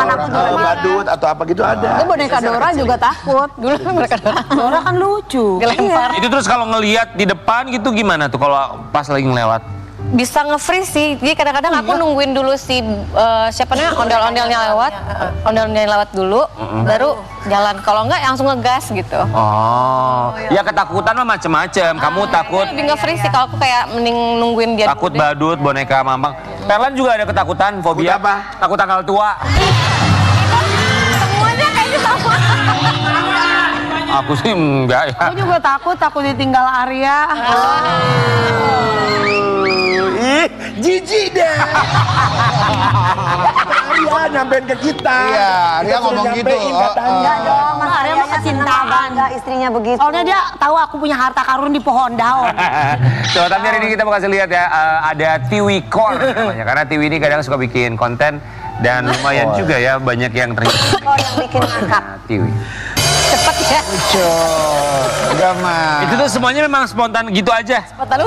badut atau apa gitu ada. Itu boneka Dora juga takut. Dulu mereka Dora kan lucu. dilempar. Itu terus kalau ngelihat di depan gitu gimana tuh kalau pas lagi ngelewat? Bisa nge-freeze sih. Jadi kadang-kadang aku nungguin dulu si siapa namanya ondel-ondelnya lewat dulu, baru jalan. Kalau enggak langsung ngegas gitu. Oh, ya ketakutan mah macem-macem. Kamu takut? Lebih nge-freeze sih kalau aku kayak mending nungguin dia. Takut badut, boneka mampang. Perlan juga ada ketakutan, fobia apa? Takut tanggal tua. Semuanya kayaknya sama. Aku sih enggak ya. Aku juga takut ditinggal Arya. Jijik deh. Arya nyampein ke kita. Iya, Arya ngomong gitu. Enggak dong, Mas Arya Arya mah kecintaan. bangga istrinya begitu. Soalnya dia tahu aku punya harta karun di pohon daun. Coba tapi hari ini kita mau kasih lihat ya, ada Tiwi Core namanya. Karena Tiwi ini kadang suka bikin konten dan lumayan juga ya, banyak yang terlibat. Oh, yang bikin ngangkat. Tiwi. Cepet ya. Itu tuh semuanya memang spontan gitu aja. Spontan.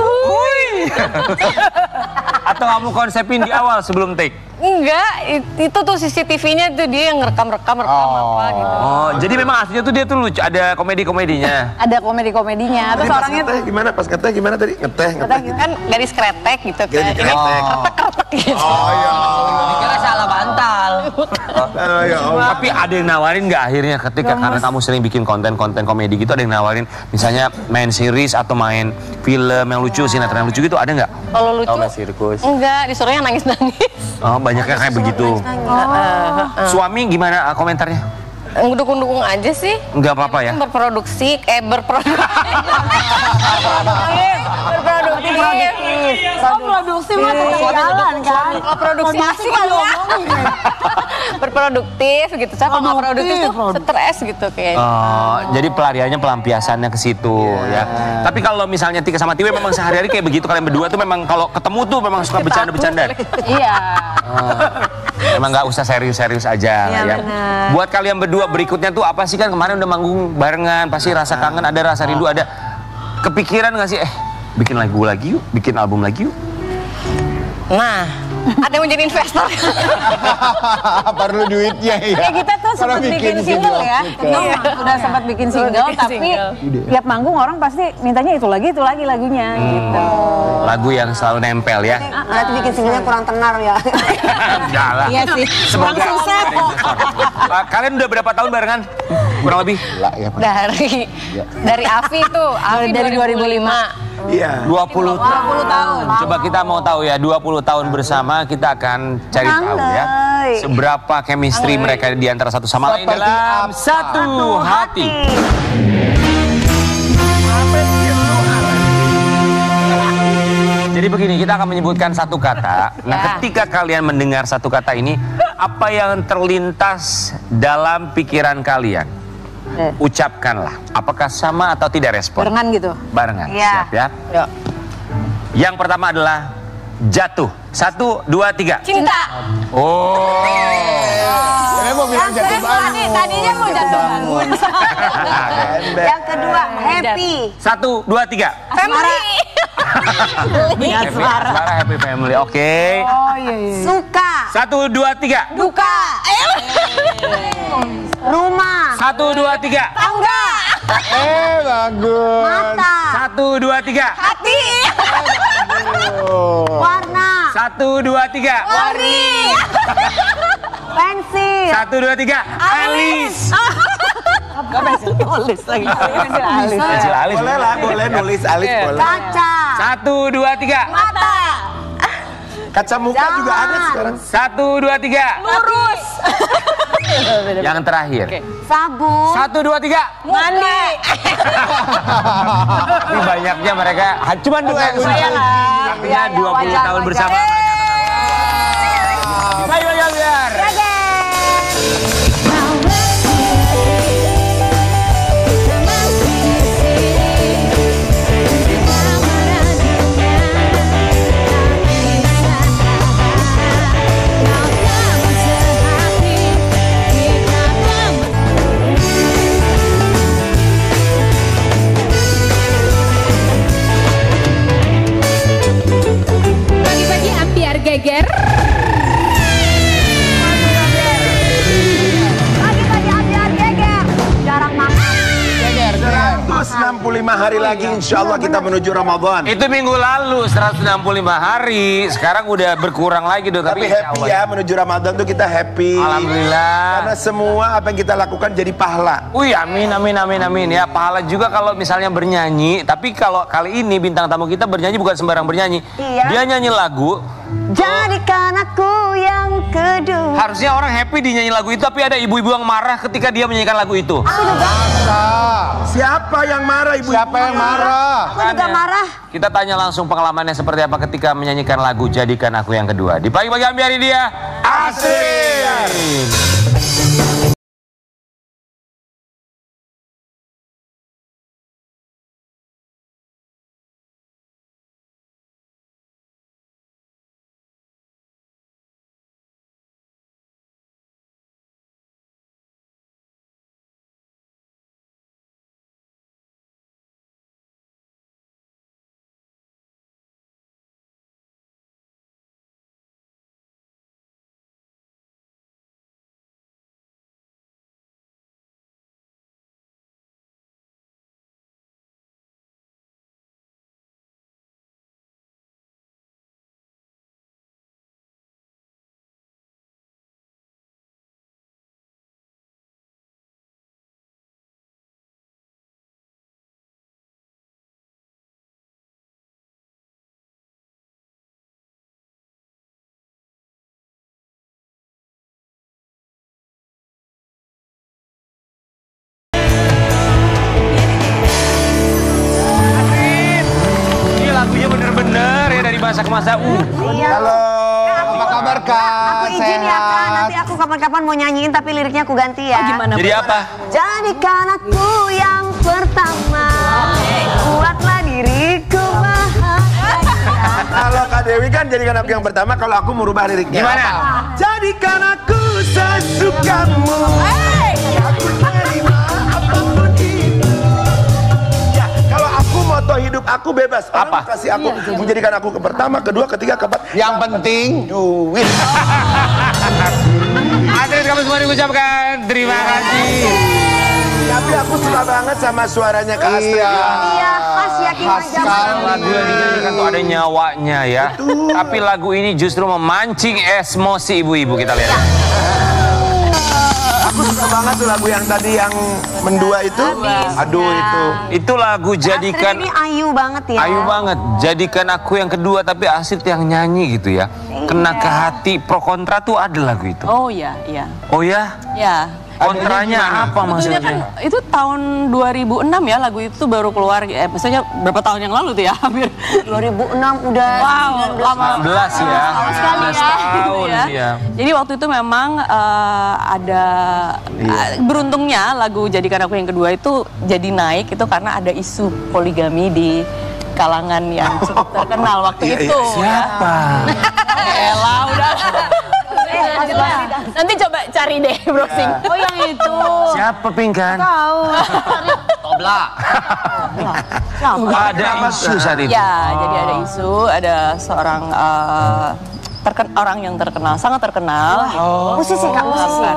Atau kamu konsepin di awal sebelum take? Enggak, itu tuh CCTV-nya tuh dia yang rekam apa gitu. Oh, jadi memang aslinya tuh dia tuh lucu, ada komedi-komedinya. Ada komedi-komedinya. Terus orangnya tuh Gimana pas ngeteh gimana tadi? Ngeteh. Kan garis kretek gitu kan. Garis Ini kretek. kretek gitu. Oh ya Allah. Dikira salah bantal. Oh ya Allah. Tapi ada yang nawarin nggak akhirnya ketika karena kamu sering bikin konten-konten komedi gitu, ada yang nawarin misalnya main series atau main film yang lucu, sinetron yang lucu gitu, ada nggak? Kalau lucu, sirkus. enggak, disuruhnya nangis-nangis. Oh, banyaknya kayak begitu. Suami gimana komentarnya? Ngedukung-dukung aja sih. Nggak apa-apa ya? Berproduktif. Berproduktif. Oh, produksi mah tetap jalan kan. Kalau produksi masih kalau ngomongin. Berproduktif gitu. Saya kalau nggak produktif tuh stres gitu kayaknya. Oh, jadi pelariannya pelampiasannya ke situ ya. Tapi kalau misalnya Tika sama Tiwi memang sehari-hari kayak begitu, kalian berdua tuh memang kalau ketemu tuh memang suka bercanda-bercanda. Iya. Emang nggak usah serius-serius aja lah ya. Buat kalian berdua berikutnya tuh apa sih, kan kemarin udah manggung barengan, pasti rasa kangen ada, rasa rindu ada. Kepikiran nggak sih bikin lagu lagi yuk, bikin album lagi yuk? Nah, ada yang menjadi investor. Perlu duitnya ya. Ya kita tuh sempat bikin single ya. Iya. Udah sempat bikin single, tapi tiap manggung orang pasti mintanya itu lagi lagunya gitu. Lagu yang selalu nempel ya. Nanti bikin singlenya kurang tenar ya. Jalan. Iya sih. Semoga Sukses. kalian udah berapa tahun barengan? Kurang lebih? Dari Afi tuh, Afi Dari 2005. Iya. 20 tahun. Coba kita mau tahu ya, 20 tahun bersama kita akan cari tahu ya. Seberapa chemistry mereka di antara satu sama lain dalam satu hati. Jadi begini, kita akan menyebutkan satu kata. Nah, ketika kalian mendengar satu kata ini, apa yang terlintas dalam pikiran kalian? Ucapkanlah. Apakah sama atau tidak respon? Barengan gitu. Barengan. Ya. Siap ya? Ya. Yang pertama adalah jatuh. 1, 2, 3. Cinta. Oh. Saya mau bilang jatuh bangun. Tadinya mau jatuh bangun. Yang kedua, happy. 1, 2, 3. Family. Happy family. Oke. Oh iya. Suka. 1, 2, 3. Duka. Rumah. 1, 2, 3. Tangga. Bagus. Mata. 1, 2, 3. Hati. Warna. 1, 2, 3. Warni. Pensil. 1, 2, 3. Alis. Nulis lagi. Pensil alis. Boleh lah, boleh nulis alis boleh. Kaca. 1, 2, 3. Mata. Kaca muka juga ada sekarang. 1, 2, 3. Lurus. Yang terakhir. Sabun. 1, 2, 3. Mandi. Tapi banyaknya mereka cuma dua yang Saya lah. artinya 20 tahun bersama. Baik, biar. Pagi-pagi ambiar geger. Pagi-pagi ambiar geger. Jarang makan. 165 hari lagi insya Allah kita menuju Ramadan. Itu minggu lalu 165 hari, sekarang udah berkurang lagi dong. Tapi happy ya, menuju Ramadan tuh kita happy. Alhamdulillah. Karena semua apa yang kita lakukan jadi pahala. Wih, amin, amin, amin, amin. Ya, pahala juga kalau misalnya bernyanyi. Tapi kalau kali ini bintang tamu kita bernyanyi bukan sembarang bernyanyi. Iya. Dia nyanyi lagu. Jadikan aku yang kedua. Harusnya orang happy dinyanyi lagu itu, tapi ada ibu-ibu yang marah ketika dia menyanyikan lagu itu. Siapa yang marah ibu? Siapa yang marah? Aku juga marah. Kita tanya langsung pengalamannya seperti apa ketika menyanyikan lagu Jadikan Aku Yang Kedua. Di pagi-pagi ambiari dia, asik. masa-masa. Halo. Apa kabar Kak? Aku izin ya Kak, nanti aku kapan-kapan mau nyanyiin tapi liriknya aku ganti ya. Gimana? Jadi apa? Jadikan aku yang pertama, buatlah diriku bahagia. Kalau Kak Dewi kan jadikan aku yang pertama, kalau aku merubah liriknya. Gimana? Jadikan aku sesukamu. Aku terima apapun itu. Ya, kalau aku moto hidup aku bebas. Orang Apa? kasih aku menjadikan aku ke pertama, kedua, ketiga, keempat. Yang penting duit. Atlet kami semua diucapkan terima kasih. Tapi aku suka banget sama suaranya Kak Astrid. Iya, khas ya Ki Majapahit. Lagu yang dinyanyikan tuh ada nyawanya ya. Tapi lagu ini justru memancing emosi ibu-ibu, kita lihat. Aku suka banget tuh lagu yang tadi yang mendua itu. Aduh itu. Itu lagu jadikan Astrid ini ayu banget ya. Ayu banget, jadikan aku yang kedua tapi Astrid yang nyanyi gitu ya. Kena ke hati, pro kontra tuh ada lagu itu. Oh iya, iya. Oh ya? Ya. Kontranya apa Maksudnya kan maksudnya? itu tahun 2006 ya lagu itu baru keluar. Maksudnya berapa tahun yang lalu tuh ya? Hampir 2006 udah. Wow, lama 19 ya. lama sekali 19 ya. gitu tahun, ya. iya. Jadi waktu itu memang ada beruntungnya lagu Jadikan Aku Yang Kedua itu jadi naik itu karena ada isu poligami di kalangan yang cukup terkenal waktu itu. Siapa? Elah udah. Nanti coba cari deh browsing. Oh yang itu. Siapa Pingkan? Tahu. Tobla. Ada isu saat itu. Ya, jadi ada isu, ada seorang orang yang terkenal, sangat terkenal. Musisi Kak, musisi.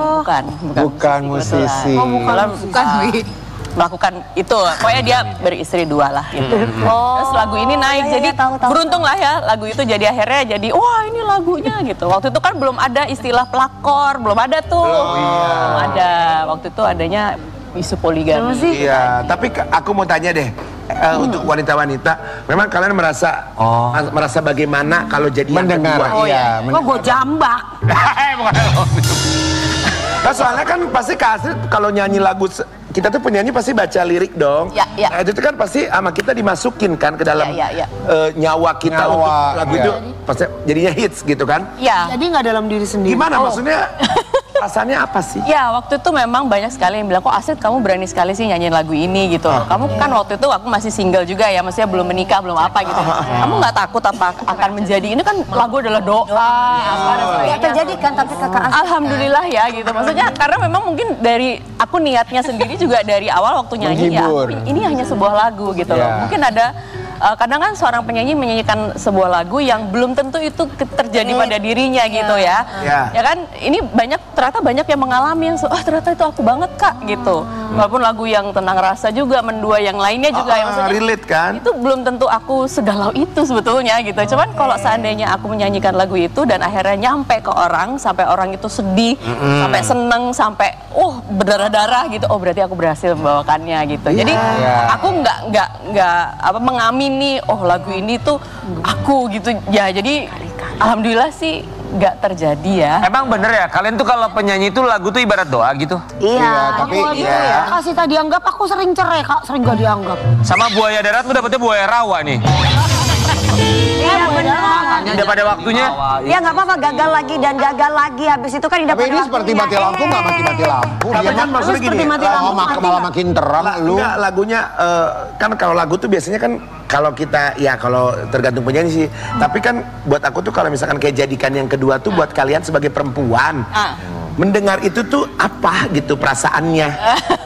Bukan musisi. Bukan. Melakukan itu, pokoknya dia beristri dua lah gitu. Terus lagu ini naik, jadi beruntung lah ya lagu itu jadi akhirnya jadi wah ini lagunya gitu. Waktu itu kan belum ada istilah pelakor, belum ada tuh. Belum ada, waktu itu adanya isu poligami. Iya, tapi aku mau tanya deh. Untuk wanita-wanita, memang kalian merasa bagaimana kalau jadi yang Mendengar, kedua? iya. Kok gue jambak? Nah, soalnya kan pasti Kak Astrid kalau nyanyi lagu kita tuh penyanyi pasti baca lirik dong. Ya, ya. Nah, itu kan pasti sama kita dimasukin kan ke dalam Ya. nyawa kita Nyawa, untuk lagu ya. itu pasti jadinya hits gitu kan? Ya. Jadi nggak dalam diri sendiri. Gimana maksudnya? Rasanya apa sih? Ya waktu itu memang banyak sekali yang bilang kok Astrid kamu berani sekali sih nyanyiin lagu ini gitu. Kamu kan waktu itu aku masih single juga ya, maksudnya belum menikah belum apa gitu. Kamu nggak takut apa akan menjadi ini kan lagu adalah doa. Apa dan sebagainya. Ya terjadi kan tapi Kakak Astrid. Alhamdulillah ya gitu. Maksudnya karena memang mungkin dari aku niatnya sendiri juga dari awal waktu nyanyi Menghibur. ya. Ini hanya sebuah lagu gitu loh. Mungkin ada kadang kan seorang penyanyi menyanyikan sebuah lagu yang belum tentu itu terjadi pada dirinya gitu ya. Ya kan ini ternyata banyak yang mengalami yang ternyata itu aku banget Kak gitu. Walaupun lagu yang tentang rasa juga, mendua yang lainnya juga yang maksudnya relate kan? itu belum tentu aku segalau itu sebetulnya gitu. Cuman kalau seandainya aku menyanyikan lagu itu dan akhirnya nyampe ke orang sampai orang itu sedih, sampai seneng, sampai berdarah-darah gitu. Oh berarti aku berhasil membawakannya gitu. Jadi aku nggak mengamini lagu ini tuh aku gitu. Ya jadi alhamdulillah sih nggak terjadi ya. Emang bener ya, kalian tuh kalau penyanyi itu lagu tuh ibarat doa gitu? Iya, tapi Kasih tadi dianggap aku sering cerai Kak, sering gak dianggap. Sama buaya darat lu dapetnya buaya rawa nih. Iya benar. Udah pada waktunya. Ya nggak apa-apa, gagal lagi dan gagal lagi. Habis itu kan Tapi ini seperti mati lampu nggak mati-mati lampu. Tapi Dia kan maksudnya gini, malah makin terang lu. Enggak, lagunya kan kalau lagu tuh biasanya kan kalau kita ya kalau tergantung penyanyi sih. Tapi kan buat aku tuh kalau misalkan kayak Jadikan Yang Kedua tuh buat kalian sebagai perempuan. Mendengar itu tuh apa gitu perasaannya?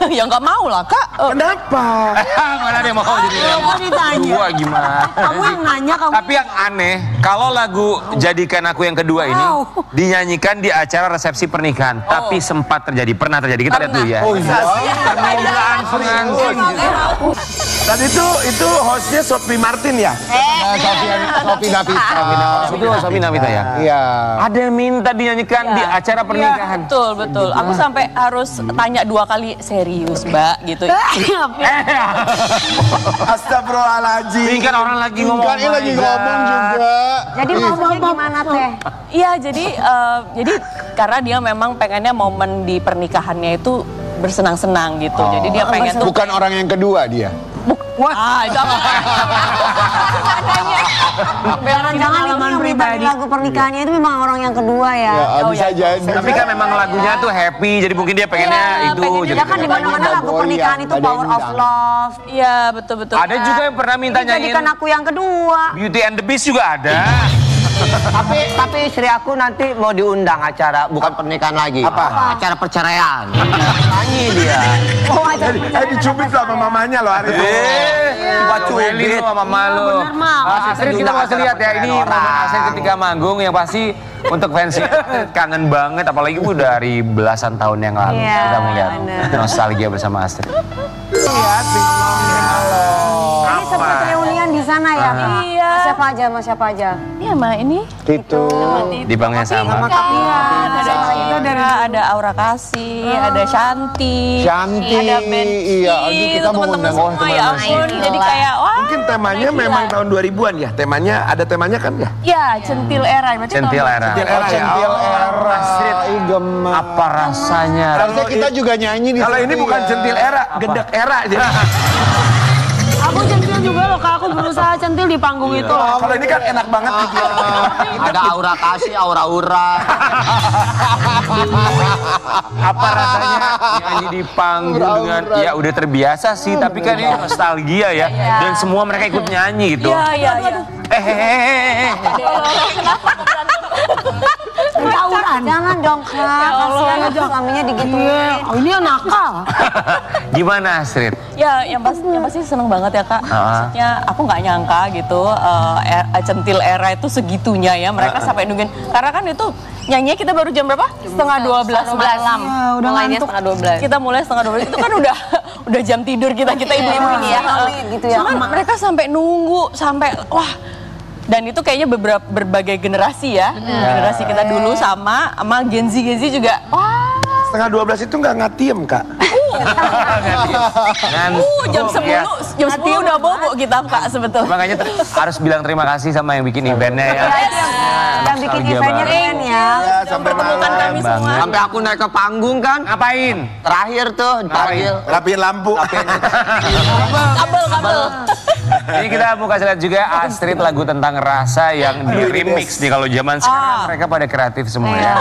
Ya nggak mau lah Kak. Kenapa? Mana dia mau jadi? Kok ditanya? Dua gimana? Kamu yang nanya kamu. Tapi yang aneh, kalau lagu Jadikan Aku Yang Kedua ini dinyanyikan di acara resepsi pernikahan, tapi sempat terjadi, pernah terjadi. Kita lihat dulu ya. Oh iya. Permintaan pengantin. Dan itu hostnya Sophie Martin ya? Sophie Navita. Itu Sophie Navita ya? Iya. Ada yang minta dinyanyikan di acara pernikahan. Betul. Aku sampai harus tanya 2 kali serius Mbak gitu. Astagfirullahaladzim. Ini kan orang lagi ngomong. Kan ini lagi ngomong juga. Jadi ngomongnya gimana Teh? Iya jadi karena dia memang pengennya momen di pernikahannya itu bersenang-senang gitu. Jadi dia pengen tuh Bukan orang yang kedua dia. Itu apa? Jangan-jangan itu yang pribadi. Lagu pernikahannya itu memang orang yang kedua ya. Bisa jadi. Tapi kan memang lagunya tuh happy, jadi mungkin dia pengennya itu. Ya kan di mana-mana lagu pernikahan itu power of love. Iya, betul-betul. Ada juga yang pernah minta nyanyiin Jadikan aku yang kedua. Beauty and the Beast juga ada. Tapi istri aku nanti mau diundang acara bukan pernikahan lagi. Apa? Acara perceraian. Nyanyi dia. Oh, aja. Dicubit loh sama mamanya loh hari itu. Dicubit sama mama lu. Astrid kita masih lihat ya, ini momen Astrid ketika manggung yang pasti untuk fans kangen banget, apalagi dari belasan tahun yang lalu. Kita mau lihat nostalgia bersama Astrid. Ini sempat reunian di sana ya? Iya. Siapa aja, sama siapa aja? Iya, Ma, ini. Itu. Di bangnya sama. Ada Aura Kasih, ada Shanti. Shanti. Ada Ben. Iya, kita mau teman-teman undang semua ya ampun. Jadi kayak wah. Mungkin temanya memang tahun 2000-an ya. Ada temanya kan ya? Ya, Centil Era. Berarti Centil tahun- Era. Centil Era. Astrid, apa rasanya? Harusnya kita juga nyanyi di Kalau situ ini bukan ya. centil era, gedek era aja. Aku centil juga loh Kak, aku berusaha centil di panggung itu. Kalau ini kan enak banget gitu. Ada Aura Kasih, Aura-ura. Apa rasanya nyanyi di panggung dengan ya udah terbiasa sih, tapi kan ini nostalgia ya, dan semua mereka ikut nyanyi gitu. Iya. Jangan dong Kak, kasihan aku suaminya digituin. Oh, ini yang nakal. Gimana Astrid? Ya, yang pasti seneng banget ya Kak. Maksudnya aku nggak nyangka gitu Centil Era itu segitunya ya. Mereka sampai nungguin. Karena kan itu nyanyinya kita baru jam berapa? Setengah 12 malam. Udah Mulainya ngantuk. setengah 12. Kita mulai setengah 12. Itu kan udah jam tidur kita ibu-ibu ini ya. Gitu ya. Cuman mereka sampai nunggu sampai wah. Dan itu kayaknya berbagai generasi ya. Generasi kita dulu sama Gen Z juga. Wah. Setengah 12 itu nggak ngatiem Kak. Jam 10 udah bobo kita Kak sebetulnya. Makanya harus bilang terima kasih sama yang bikin eventnya ya. Yang bikin eventnya keren ya. Sampai malam. Sampai aku naik ke panggung kan. Ngapain? Terakhir tuh dipanggil. Rapiin lampu. Kabel. Ini kita mau kasih lihat juga Astrid lagu tentang rasa yang di remix nih. Kalau zaman sekarang mereka pada kreatif semua ya.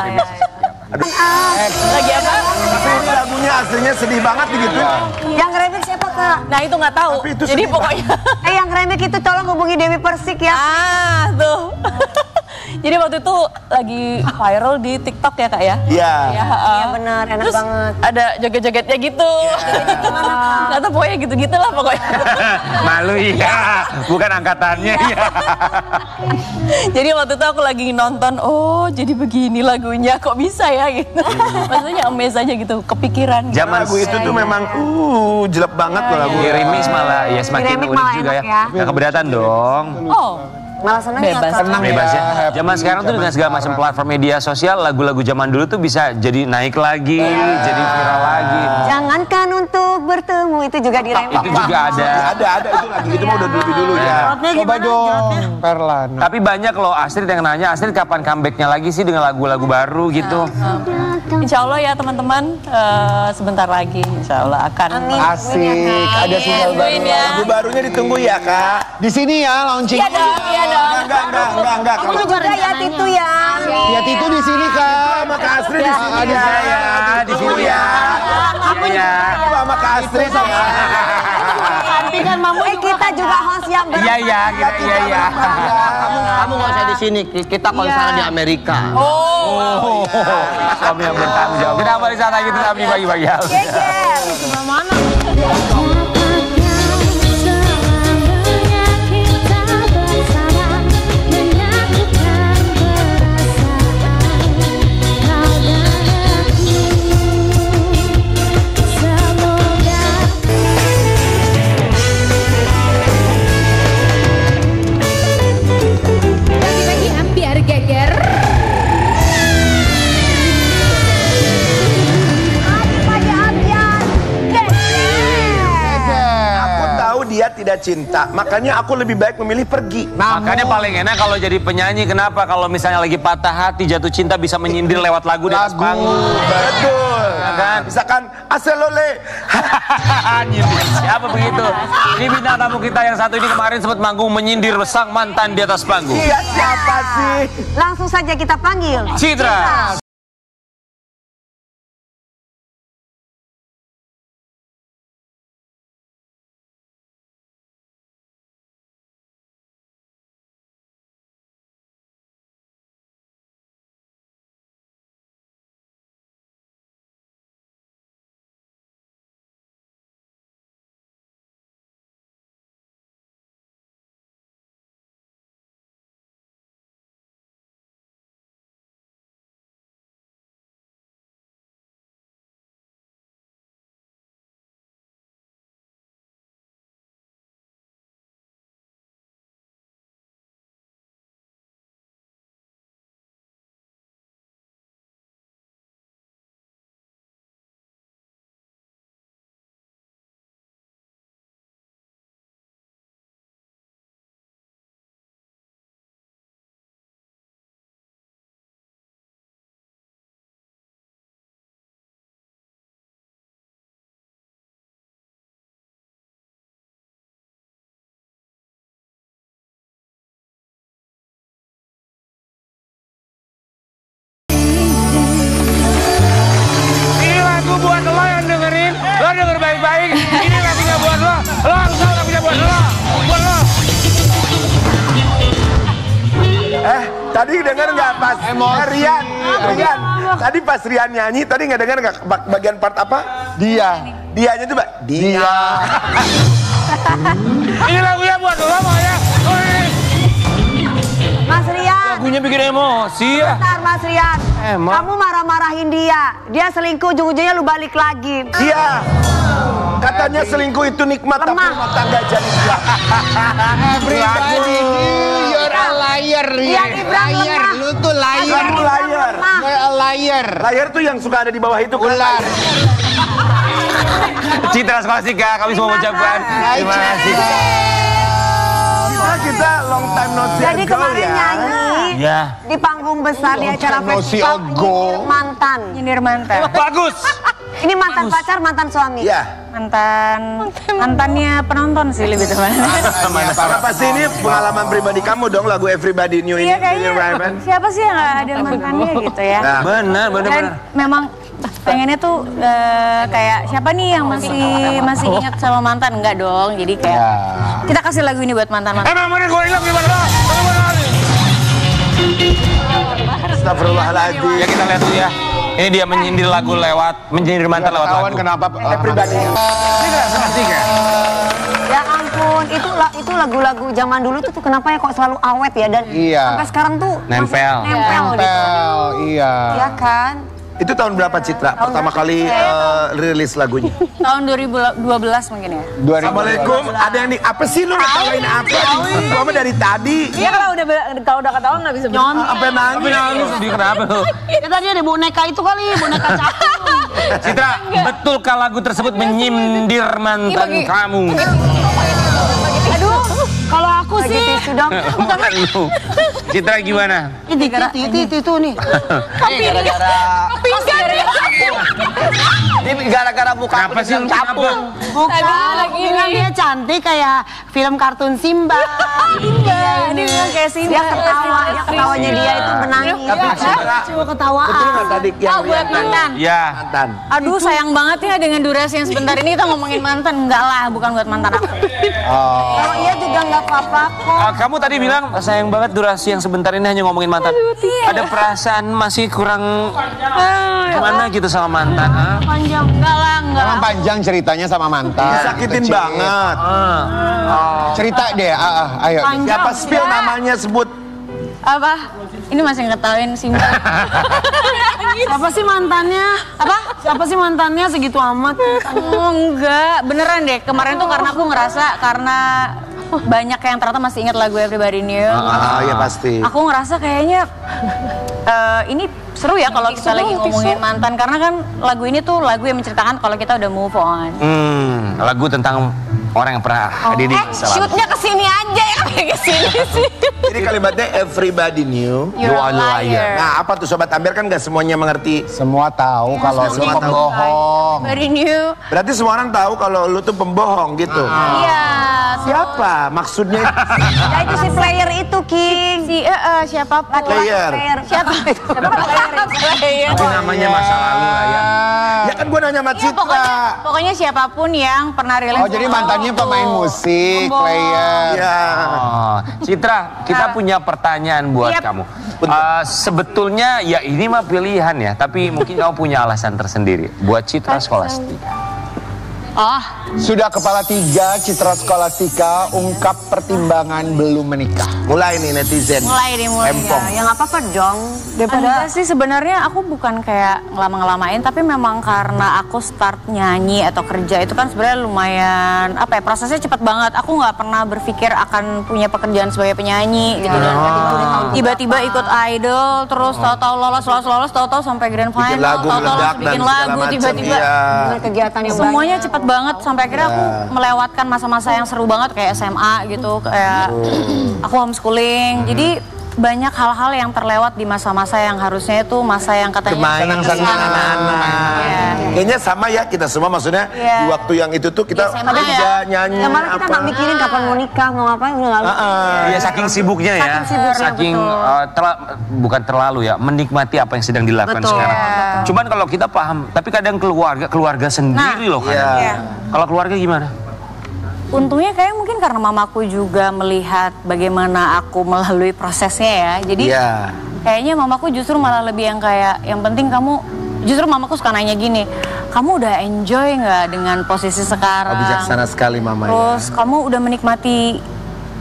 Lagi apa? Tapi ini lagunya aslinya sedih banget gitu. Yang remix siapa Kak? Nah itu nggak tahu. Tapi itu Jadi sedih pokoknya. Yang remix itu tolong hubungi Dewi Persik ya. Tuh. Jadi waktu itu lagi viral di TikTok ya Kak ya? Iya. Iya benar, enak Terus banget. ada joget-jogetnya gitu. Nggak tahu pokoknya gitu-gitu lah pokoknya. Malu iya, bukan angkatannya ya. Jadi waktu itu aku lagi nonton, oh jadi begini lagunya, kok bisa ya gitu. Maksudnya amazed aja gitu, kepikiran. Gitu. Zaman Lagu itu tuh memang jelek banget loh lagu. Di remix malah ya semakin remix unik malah juga ya. enak ya. Nggak keberatan dong. Oh, Malah seneng ya Bebas. Kak. Bebas ya. Zaman sekarang tuh dengan segala macam platform media sosial, lagu-lagu zaman dulu tuh bisa jadi naik lagi, jadi viral lagi. Jangankan untuk bertemu itu juga di remix. Itu juga ada. Ada itu lagi itu mah udah lebih dulu ya. Coba dong, Perlana. Tapi banyak loh Astrid yang nanya, Astrid kapan comebacknya lagi sih dengan lagu-lagu baru gitu? Insya Allah ya teman-teman, sebentar lagi Insya Allah akan. Asik, ada single baru. Lagu barunya ditunggu ya Kak. Di sini ya launching. Iya dong, iya dong. Enggak. Aku juga ya itu ya. Ya itu di sini Kak. Sama Kak Astrid di sini Ada ya. di sini ya. Aku ya. Sama Kak Astrid sama. kan Mamu kita juga host yang Iya. Kamu nggak usah di sini, kita konser di Amerika. Oh. Suami yang bertanggung jawab. Kita kembali saat lagi tetap di pagi-pagi. Sebelah mana? Pagi-pagi hampir geger. Aku tahu dia tidak cinta, makanya aku lebih baik memilih pergi. Makanya paling enak kalau jadi penyanyi. Kenapa? Kalau misalnya lagi patah hati, jatuh cinta bisa menyindir lewat lagu di atas panggung. Betul. kan? Misalkan aselole. Nyindir siapa begitu? Ini bintang tamu kita yang satu ini kemarin sempat manggung menyindir sang mantan di atas panggung. Iya, siapa sih? Langsung saja kita panggil Citra. Buat lo yang dengerin, lo denger baik-baik. Ini lagunya buat lo langsung lagunya buat lo. Tadi denger nggak pas Rian? Tadi pas Rian nyanyi, tadi nggak denger nggak bagian part apa? Dianya tuh, Mbak. Dia. Ini lagunya buat lo, Maya. Mas Rian. Lagunya bikin emosi ya. Bentar Mas Rian. Kamu marah-marahin dia. Dia selingkuh, ujung-ujungnya lu balik lagi. Iya. Katanya selingkuh itu nikmat, tapi rumah tangga jadi berat. Everybody, you're a liar. Liar, lu tuh liar. Liar. You're a liar. Liar tuh yang suka ada di bawah itu. Ular. Citra Skolastika, kami semua mengucapkan terima kasih. Kita long time no see. Jadi kemarin nyanyi di panggung besar di acara festival nyindir mantan. Bagus. Ini mantan pacar, mantan suami. Iya. Mantannya penonton sih lebih tepatnya. Karena pasti ini pengalaman pribadi kamu dong, lagu Everybody New ini. Iya kayaknya. Siapa sih yang ada mantannya gitu ya? Nah, benar. Dan memang pengennya tuh kayak siapa nih yang masih ingat sama mantan? Enggak dong. Jadi kayak kita kasih lagu ini buat mantan-mantan. Emang bener gue hilang gimana? Astagfirullahaladzim. Ya kita lihat dulu ya. Ini dia menyindir lagu menyindir mantan lewat lagu. Kenapa? Pribadi. Citra Skolastika. Ya ampun, itu lagu-lagu zaman dulu tuh kenapa ya kok selalu awet ya dan sampai sekarang tuh Nempel gitu. Iya. Iya kan? Itu tahun berapa Citra? Pertama kali rilis lagunya? Tahun 2012 mungkin ya. Assalamualaikum. Ada yang apa sih lu ngetawain apa? Gua mah dari tadi. Iya kalau udah ketahuan nggak bisa nyontek. Sampai nangis. Dia kenapa lu? Ya tadi ada boneka itu kali, boneka capung. Citra, betulkah lagu tersebut menyindir mantan kamu? Aduh, kalau aku sih Sudah. Bukan lu. Citra gimana? Itu nih. Ini gara-gara muka Kenapa sih lu capung. Bukan, bilang dia cantik kayak film kartun Simba. Iya, dia bilang kayak Simba. Dia ketawanya dia itu menangis. Tapi Citra, Cuma ketawaan. betul nggak tadi yang buat mantan. Ya. mantan? Aduh sayang banget ya dengan durasi yang sebentar ini kita ngomongin mantan. Enggak lah, bukan buat mantan aku. Kalau iya juga nggak apa-apa kok. Kamu tadi bilang sayang banget durasi yang sebentar ini hanya ngomongin mantan. Ada perasaan masih kurang gimana gitu sama mantan? Panjang. Enggak lah, enggak. Emang panjang ceritanya sama mantan. Disakitin banget. Cerita deh, ayo. Siapa spill namanya sebut? Apa? Ini masih ngetawain Simba. Apa sih mantannya? Apa? Siapa sih mantannya segitu amat? Oh, enggak, beneran deh. Kemarin tuh karena aku ngerasa karena banyak yang ternyata masih ingat lagu Everybody Knew. Ya pasti. Aku ngerasa kayaknya ini seru ya kalau kita lagi ngomongin mantan karena kan lagu ini tuh lagu yang menceritakan kalau kita udah move on. Lagu tentang orang yang pernah hadir di masa lalu. Shootnya kesini aja ya, kesini sih. Jadi kalimatnya everybody knew You're a liar. Nah, apa tuh Sobat Amber, kan nggak semuanya mengerti. Semua tahu kalau lu pembohong. Very new. Berarti semua orang tahu kalau lu tuh pembohong gitu. Iya. Siapa maksudnya? Ya itu si player itu, King. Siapapun. Player. Siapa itu? Player. Tapi namanya masa lalu lah ya. Ya kan gue nanya sama Ya, Citra. pokoknya siapapun yang pernah relate. Oh, jadi mantannya pemain musik, player. Ya. Oh, Citra, kita punya pertanyaan buat kamu. Sebetulnya ya ini mah pilihan ya, tapi mungkin kamu punya alasan tersendiri buat Citra Scholastika. Oh, Sudah kepala 3 Citra Scholastika ungkap pertimbangan belum menikah. Mulai nih netizen. mulai Empong. Ya nggak apa-apa dong. Daripada sih sebenarnya aku bukan kayak ngelama-ngelamain, tapi memang karena aku start nyanyi atau kerja itu kan sebenarnya lumayan apa ya, prosesnya cepat banget. Aku nggak pernah berpikir akan punya pekerjaan sebagai penyanyi gitu. Dan tiba-tiba ikut idol, terus tahu-tahu lolos, tahu-tahu sampai grand final, Bikin lagu tahu-tahu meledak dan bikin segala lagu, macam, tiba-tiba iya. Dengan kegiatan yang semuanya banyak. cepat banget sampai akhirnya aku melewatkan masa-masa yang seru banget kayak SMA gitu, kayak aku homeschooling. Jadi banyak hal-hal yang terlewat di masa-masa yang harusnya itu masa yang katanya Senang-senang anak-anak. Iya. Kayaknya sama ya kita semua, maksudnya Iya. di waktu yang itu tuh kita Iya, sama kerja, nyanyi, Ya malah kita nggak mikirin kapan mau nikah, mau ngapain, udah nggak Iya, saking sibuknya ya. Saking sibuknya, Saking betul. bukan terlalu ya, menikmati apa yang sedang dilakukan Betul. sekarang. Iya. Cuman kalau kita paham, tapi kadang keluarga sendiri loh kadang. Iya. Kalau keluarga gimana? Untungnya kayak mungkin karena mamaku juga melihat bagaimana aku melalui prosesnya ya. Jadi Iya. kayaknya mamaku justru malah lebih yang kayak, yang penting kamu, justru mamaku suka nanya gini, kamu udah enjoy nggak dengan posisi sekarang? Oh, bijaksana sekali mama ya. Terus kamu udah menikmati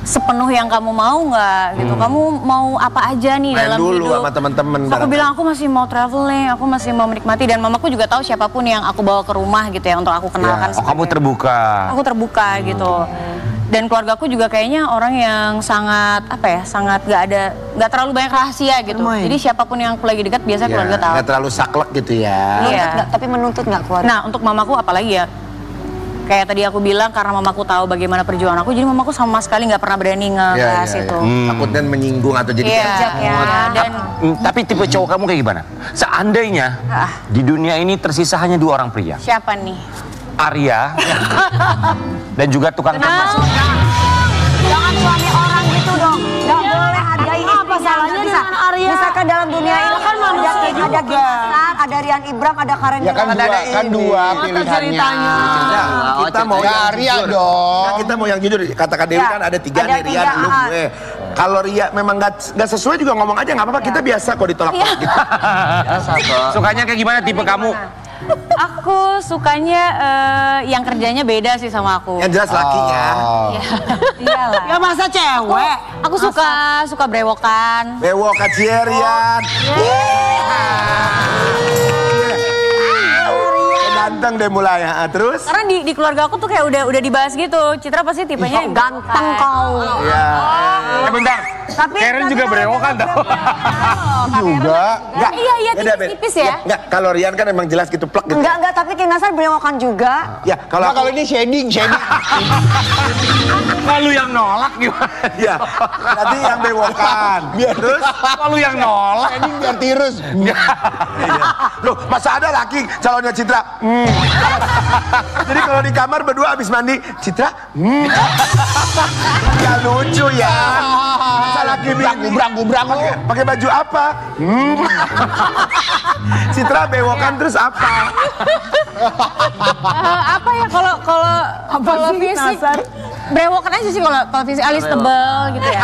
sepenuh yang kamu mau nggak gitu? Kamu mau apa aja nih Main dalam dulu hidup? sama teman-teman Terus aku bareng. bilang aku masih mau traveling, aku masih mau menikmati, dan mamaku juga tahu siapapun yang aku bawa ke rumah gitu ya untuk aku kenalkan. Oh, kamu terbuka. Aku terbuka gitu. Dan keluargaku juga kayaknya orang yang sangat apa ya, sangat nggak terlalu banyak rahasia gitu. Jadi siapapun yang aku lagi dekat biasanya keluarga tahu. Nggak terlalu saklek gitu ya. Iya. Tapi menuntut nggak keluarga. Nah, untuk mamaku apalagi ya, kayak tadi aku bilang karena mamaku tahu bagaimana perjuangan aku, jadi mamaku sama sekali nggak pernah berani ngebahas itu. Takutnya menyinggung atau jadi Iya, ya. dan Tapi tipe cowok kamu kayak gimana? Seandainya di dunia ini tersisa hanya 2 orang pria, siapa nih? Arya dan juga tukang kemas. Jangan suami orang gitu dong. Nggak boleh hargai apa salahnya dengan Arya? Misalkan dalam dunia ini kan ada Gimasan, ada Rian Ibram, ada Karen. Ya kan dua pilihannya. Kita mau Ya, yang Arya jujur. dong. Nah, kita mau yang jujur. Katakan Dewi kan ada 3 nih, Rian, lu, gue. Kalau Ria memang nggak sesuai juga ngomong aja, nggak apa-apa. Kita biasa kok ditolak gitu. Biasa kok. Sukanya kayak gimana tipe kamu? Aku sukanya yang kerjanya beda sih sama aku. Yang jelas laki ya. Iyalah. Ya masa cewek? Aku suka brewokan. Bewok kacier Rian. Ganteng deh mulai. Terus? Karena di keluarga aku tuh kayak udah dibahas gitu. Citra pasti tipenya yang Ganteng kau. Iya. Bentar. Karen juga brewokan tau. Juga. Enggak. Iya, Beda, Be. tipis-tipis ya. Enggak, kalau Rian kan emang jelas gitu plek gitu. Enggak, tapi Kinasan brewokan juga. Ya, Kalau kalau ini shading. Lalu yang nolak gimana? ya, berarti yang bewokan. Terus Lalu yang nolak. Shading biar tirus. loh, masa ada laki calonnya Citra? Jadi kalau di kamar berdua habis mandi, Citra? Ya lucu ya. Masa laki Gubrang. pakai baju apa? Citra bewokan terus apa? Apa ya kalau fisik? Brewokan aja sih kalau fisik, alis tebal gitu ya.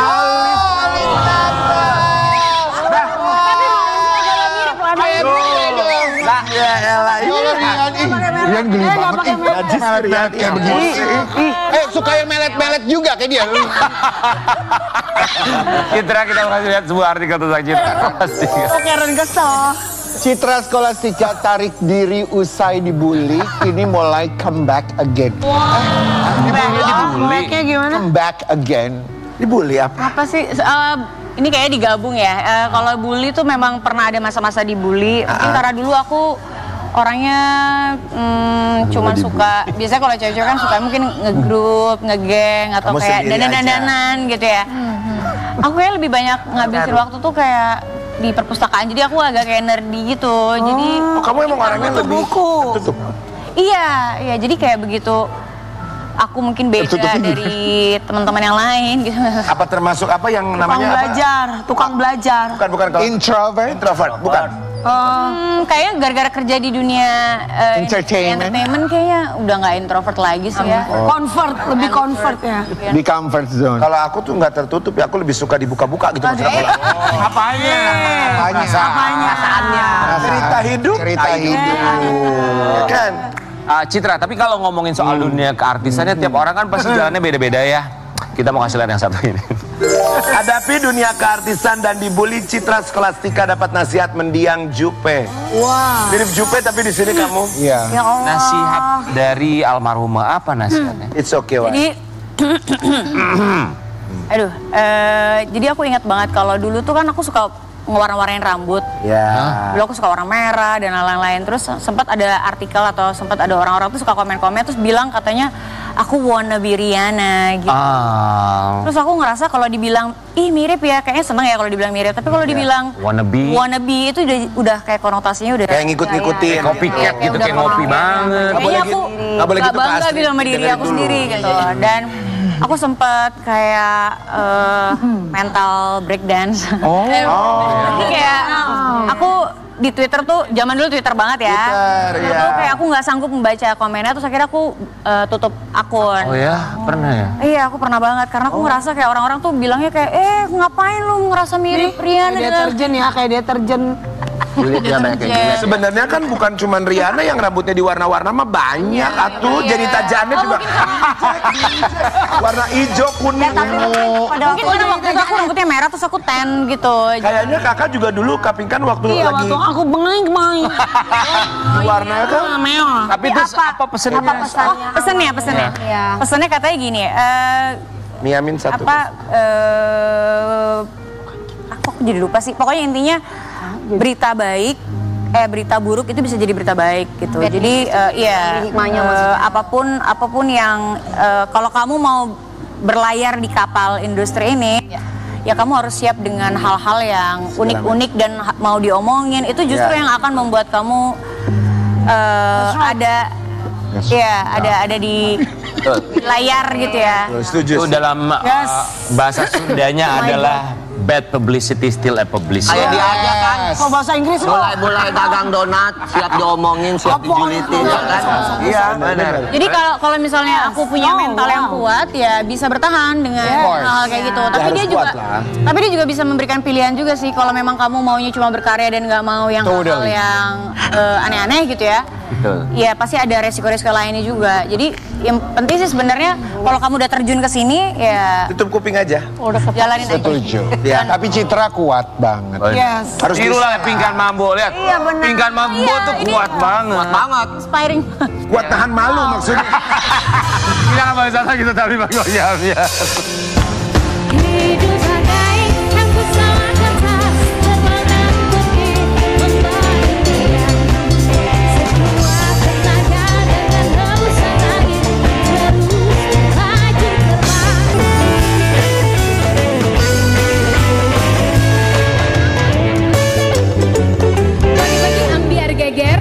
Rian geli banget. Najis Rian Kayak begini. Suka yang melet-melet juga kayak dia. Citra, kita kasih lihat sebuah artikel tentang Citra. Karen kesel. Citra Scholastika tarik diri usai dibully, kini mulai come back again. Dibully. Kayak gimana? Come back again. Dibully apa? Apa sih? Ini kayaknya digabung ya. Kalau bully tuh memang pernah ada masa-masa dibully. Mungkin karena dulu aku orangnya cuman suka, biasanya kalau cewek-cewek kan suka mungkin ngegrup, ngegeng atau Kamu kayak sendiri aja. dandan-dandanan gitu ya. Aku kayak lebih banyak ngabisin waktu tuh kayak di perpustakaan, jadi aku agak kayak nerdy gitu. Jadi kamu emang orangnya lebih tertutup. iya, jadi kayak begitu aku mungkin beda dari teman-teman yang lain gitu. Apa termasuk apa yang namanya Tukang belajar. Bukan kalau Introvert? introvert, bukan. Kayaknya gara-gara kerja di dunia Entertainment kayaknya udah nggak introvert lagi sih ya. Lebih convert ya. Di comfort zone. Kalau aku tuh nggak tertutup ya, aku lebih suka dibuka-buka gitu maksudnya. Apanya? Perasaannya. Cerita hidup. Kan? Citra, tapi kalau ngomongin soal dunia keartisannya, tiap orang kan pasti jalannya beda-beda ya. Kita mau kasih lihat yang satu ini. Hadapi dunia keartisan dan dibully, Citra Scholastika dapat nasihat mendiang Jupe. Wah. Mirip Jupe tapi di sini kamu. Iya. Ya Allah. Nasihat dari almarhumah, apa nasihatnya? It's okay, Wan. Jadi, jadi aku ingat banget kalau dulu tuh kan aku suka ngewarna-warnain rambut. Ya. Dulu aku suka warna merah dan lain-lain. Terus sempat ada artikel atau sempat ada orang-orang tuh suka komen-komen terus bilang katanya aku wannabe Rihanna gitu. Terus aku ngerasa kalau dibilang ih mirip ya, kayaknya seneng ya kalau dibilang mirip. Tapi kalau dibilang wannabe itu udah kayak konotasinya udah kayak ngikut-ngikutin. Copycat gitu, kayak ngopi banget. Kayaknya aku gak bangga gitu sama diri aku sendiri gitu. Dan aku sempet kayak mental breakdance. Jadi kayak aku di Twitter tuh, zaman dulu Twitter banget ya. Itu kayak aku nggak sanggup membaca komennya, terus akhirnya aku tutup akun. Oh ya, pernah ya? Iya, aku pernah banget karena aku ngerasa kayak orang-orang tuh bilangnya kayak ngapain lu ngerasa mirip Rihanna? Kayak deterjen. Sebenarnya kan bukan cuma Rihanna yang rambutnya diwarna-warna mah banyak atuh. Jadi tajamnya juga warna hijau, kuning, ungu. Mungkin karena waktu itu aku rambutnya merah terus aku tan gitu. Kayaknya kakak juga dulu kapingkan waktu lagi. Waktu aku bengeng. Warnanya kan merah. Tapi itu apa pesennya? Pesennya. Pesennya katanya gini. Miamin satu. Aku jadi lupa sih. Pokoknya intinya berita baik, berita buruk itu bisa jadi berita baik gitu. Jadi apapun yang kalau kamu mau berlayar di kapal industri ini, ya kamu harus siap dengan hal-hal yang unik-unik dan mau diomongin. Itu justru yang akan membuat kamu ada di layar gitu ya. Setuju. Itu dalam bahasa Sundanya adalah bad publicity still a publicity. Kayak dia aja kan. Kalau bahasa Inggris mulai dagang donat, siap diomongin, siap dijulitin ya kan. Iya, benar. Jadi kalau misalnya aku punya mental yang kuat ya bisa bertahan dengan hal kayak gitu. Tapi dia juga bisa memberikan pilihan juga sih kalau memang kamu maunya cuma berkarya dan nggak mau yang hal yang aneh-aneh gitu ya. Ya pasti ada resiko-resiko lainnya juga. Jadi yang penting sih sebenarnya kalau kamu udah terjun ke sini ya tutup kuping aja. Jalanin aja. Setuju. Tapi Citra kuat banget. Harus tirulah Pingkan Mambo, lihat. Iya, benar. Pingkan Mambo tuh kuat banget. Kuat banget. Inspiring. Kuat tahan malu maksudnya. Kita nggak bahas sana kita tapi bang ya. Hidup bagai hangku sangat atas terbang dan pergi membalik dia. Sekuat tenaga dengan hembusan angin terus laju terbang. Bagi-bagi ambiar geger.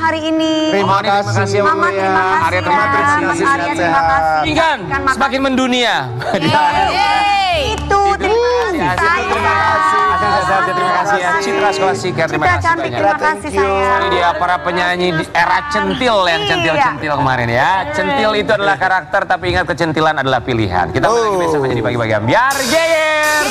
Hari ini. Terima kasih. Mama, terima kasih. Arya, terima kasih. Mas Arya, terima kasih. Pingkan, semakin mendunia. Itu, terima kasih. Terima kasih ya. Citra Scholastika, terima kasih cantik, banyak. terima kasih sayang. Ini dia para penyanyi di era centil yang centil-centil kemarin ya. Centil itu adalah karakter, tapi ingat kecentilan adalah pilihan. Kita balik besok menjadi pagi-pagi. Biar geyer.